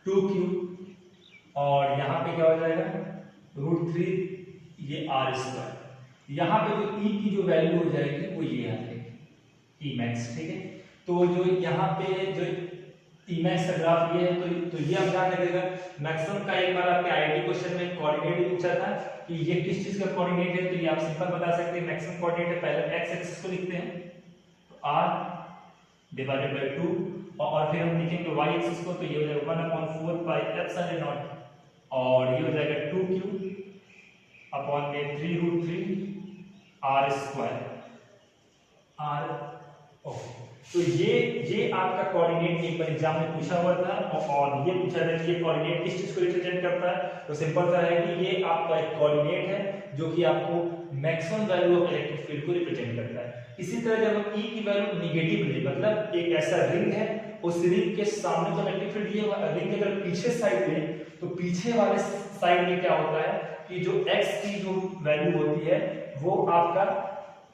2q और यहाँ पे क्या हो जाएगा √3 ये r²। यहाँ पे जो E की जो वैल्यू हो जाएगी वो ये आ जाएगी E max, ठीक है। तो जो यहाँ पे जो E max का ग्राफ ये है तो ये आप ध्यान रखिएगा। मैक्सिमम का एक बार आपके आईआईटी क्वेश्चन में कोऑर्डिनेट पूछा था कि ये किस चीज का कोऑर्डिनेट है, तो ये आप सिंपल बता सकते हैं मैक्सिमम कोऑर्डिनेट है। पहले x एक्सिस को लिखते हैं तो r/2 और फिर हम लिखेंगे y एक्सिस को, तो ये हो जाएगा 1/4 पाई एप्सिलॉन और ये हो जाएगा 2q अपॉन में 3√3 r²। तो ये आपका कोऑर्डिनेट एक बार एग्जाम में पूछा हुआ था और ये पूछा था कि ये कोऑर्डिनेट किस चीज को रिप्रेजेंट करता है, तो सिंपल सा है कि ये आपका एक कोऑर्डिनेट है जो कि आपको maximum value of electric field को रिप्रेजेंट करता है। इसी तरह जब हम E की वैल्यू नेगेटिव ले, मतलब एक ऐसा रिंग है उस रिंग के सामने जो इलेक्ट्रिक फील्ड ये रिंग अगर पीछे साइड ले तो पीछे वाले साइड में क्या होता है कि जो x की जो वैल्यू होती है वो आपका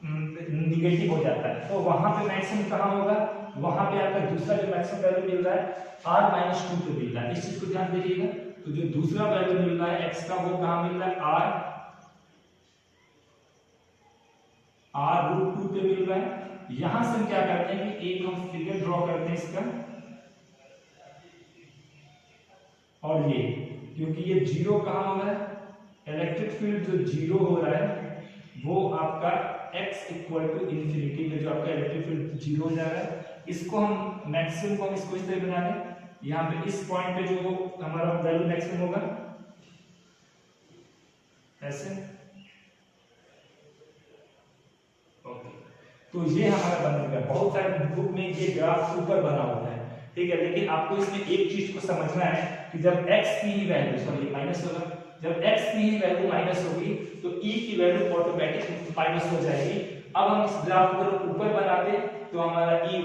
निगेटिव हो जाता है। तो वहां पे मैक्सिमम कहां होगा, वहां पे आपका दूसरा जो मैक्सिमम वैल्यू मिल रहा है r-2 पे मिल रहा है। इस चीज को ध्यान दीजिएगा। तो जो दूसरा वैल्यू मिल रहा है x का वो कहां मिल रहा है r√2 पे मिल रहा है। यहां से हम क्या करते हैं कि एक हम फिगर ड्रॉ करते हैं इसका, और ये क्योंकि ये 0 कहां हो रहा है, इलेक्ट्रिक फील्ड जो 0 हो रहा है वो आपका x इक्वल टू इन्फिनिटी में जो आपका इलेक्ट्रिक फील्ड 0 हो जा रहा है। इसको हम मैक्सिमम को हम इसको इस तरह बना लें, यहाँ पे इस पॉइंट पे जो हमारा वैल्यू मैक्सिमम होगा ऐसे। ओके, तो ये हमारा बन गया। बहुत सारे बुक में ये ग्राफ ऊपर बना होता है, ठीक है, लेकिन आपको इसमें एक चीज को समझना है कि जब x की ही वैल्यू, सॉरी माइनस होगा, जब x की ही वैल्यू माइनस होगी तो E की वैल्यू ऑटोमेटिक माइनस हो जाएगी। अब हम इस ग्राफ को ऊपर बनाते तो हमारा E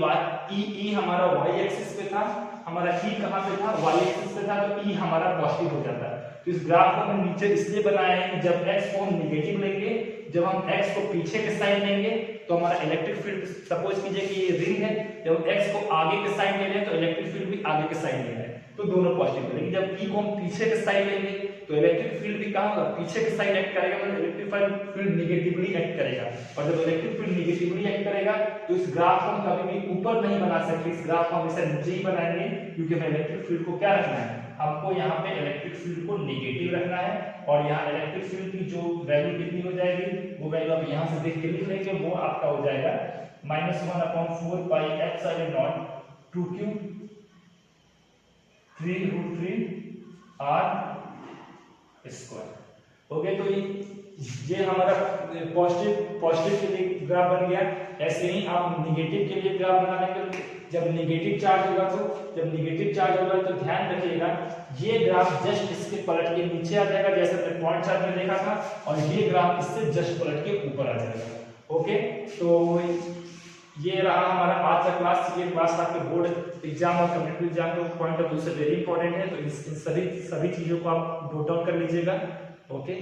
हमारा y एक्सिस पे था, हमारा E कहां पे था, y एक्सिस पे था, तो E हमारा पॉजिटिव हो जाता है। तो इस ग्राफ को हम नीचे इसलिए बनाया है कि जब x को हम नेगेटिव लेंगे, जब हम x को पीछे के साइड लेंगे तो हमारा इलेक्ट्रिक फील्ड, सपोज कीजिए कि ये रिंग है, जब x को आगे के साइड ले रहे हैं तो इलेक्ट्रिक फील्ड भी आगे के साइड ले रहे हैं, तो दोनों पॉजिटिव है। लेकिन जब E को हम पीछे के साइड लेंगे तो इलेक्ट्रिक फील्ड भी कहां होगा, पीछे के साइड एक्ट करेगा, मतलब इलेक्ट्रिक फील्ड नेगेटिवली एक्ट करेगा। और जब इलेक्ट्रिक फील्ड नेगेटिवली एक्ट करेगा तो इस ग्राफ को हम कभी भी ऊपर नहीं बना सकते, इस ग्राफ को हमेशा नीचे ही बनाएंगे, क्योंकि हमें इलेक्ट्रिक फील्ड को क्या रखना है, हमको यहाँ पे इलेक्ट्रिक फील्ड को नेगेटिव रखना है। और यहाँ इलेक्ट्रिक फील्ड की जो वैल्यू कितनी हो जाएगी, वो वैल्यू आप यहाँ से देख के लिख लेंगे, वो आपका हो जाएगा -1/4 pi epsilon 2q 3√3 r²। Okay, तो ये हमारा पॉजिटिव के लिए ग्राफ बन गया। ऐसे ही आप नेगेटिव के लिए ग्राफ बना लेंगे। जब नेगेटिव चार्ज होगा तो ध्यान रखिएगा ये ग्राफ जस्ट इसके पलट के नीचे आ जाएगा, जैसे हमने पॉइंट चार्ज में देखा था, और ये ग्राफ इससे जस्ट पलट के ऊपर आ जाएगा। ओके, तो ये रहा हमारा आज का क्लास। ये क्लास आपके बोर्ड एग्जाम और कम्पिटिटिव एग्जाम के पॉइंट ऑफ व्यू से वेरी इंपॉर्टेंट है, तो इन सभी चीजों को आप नोट डाउन कर लीजिएगा। ओके।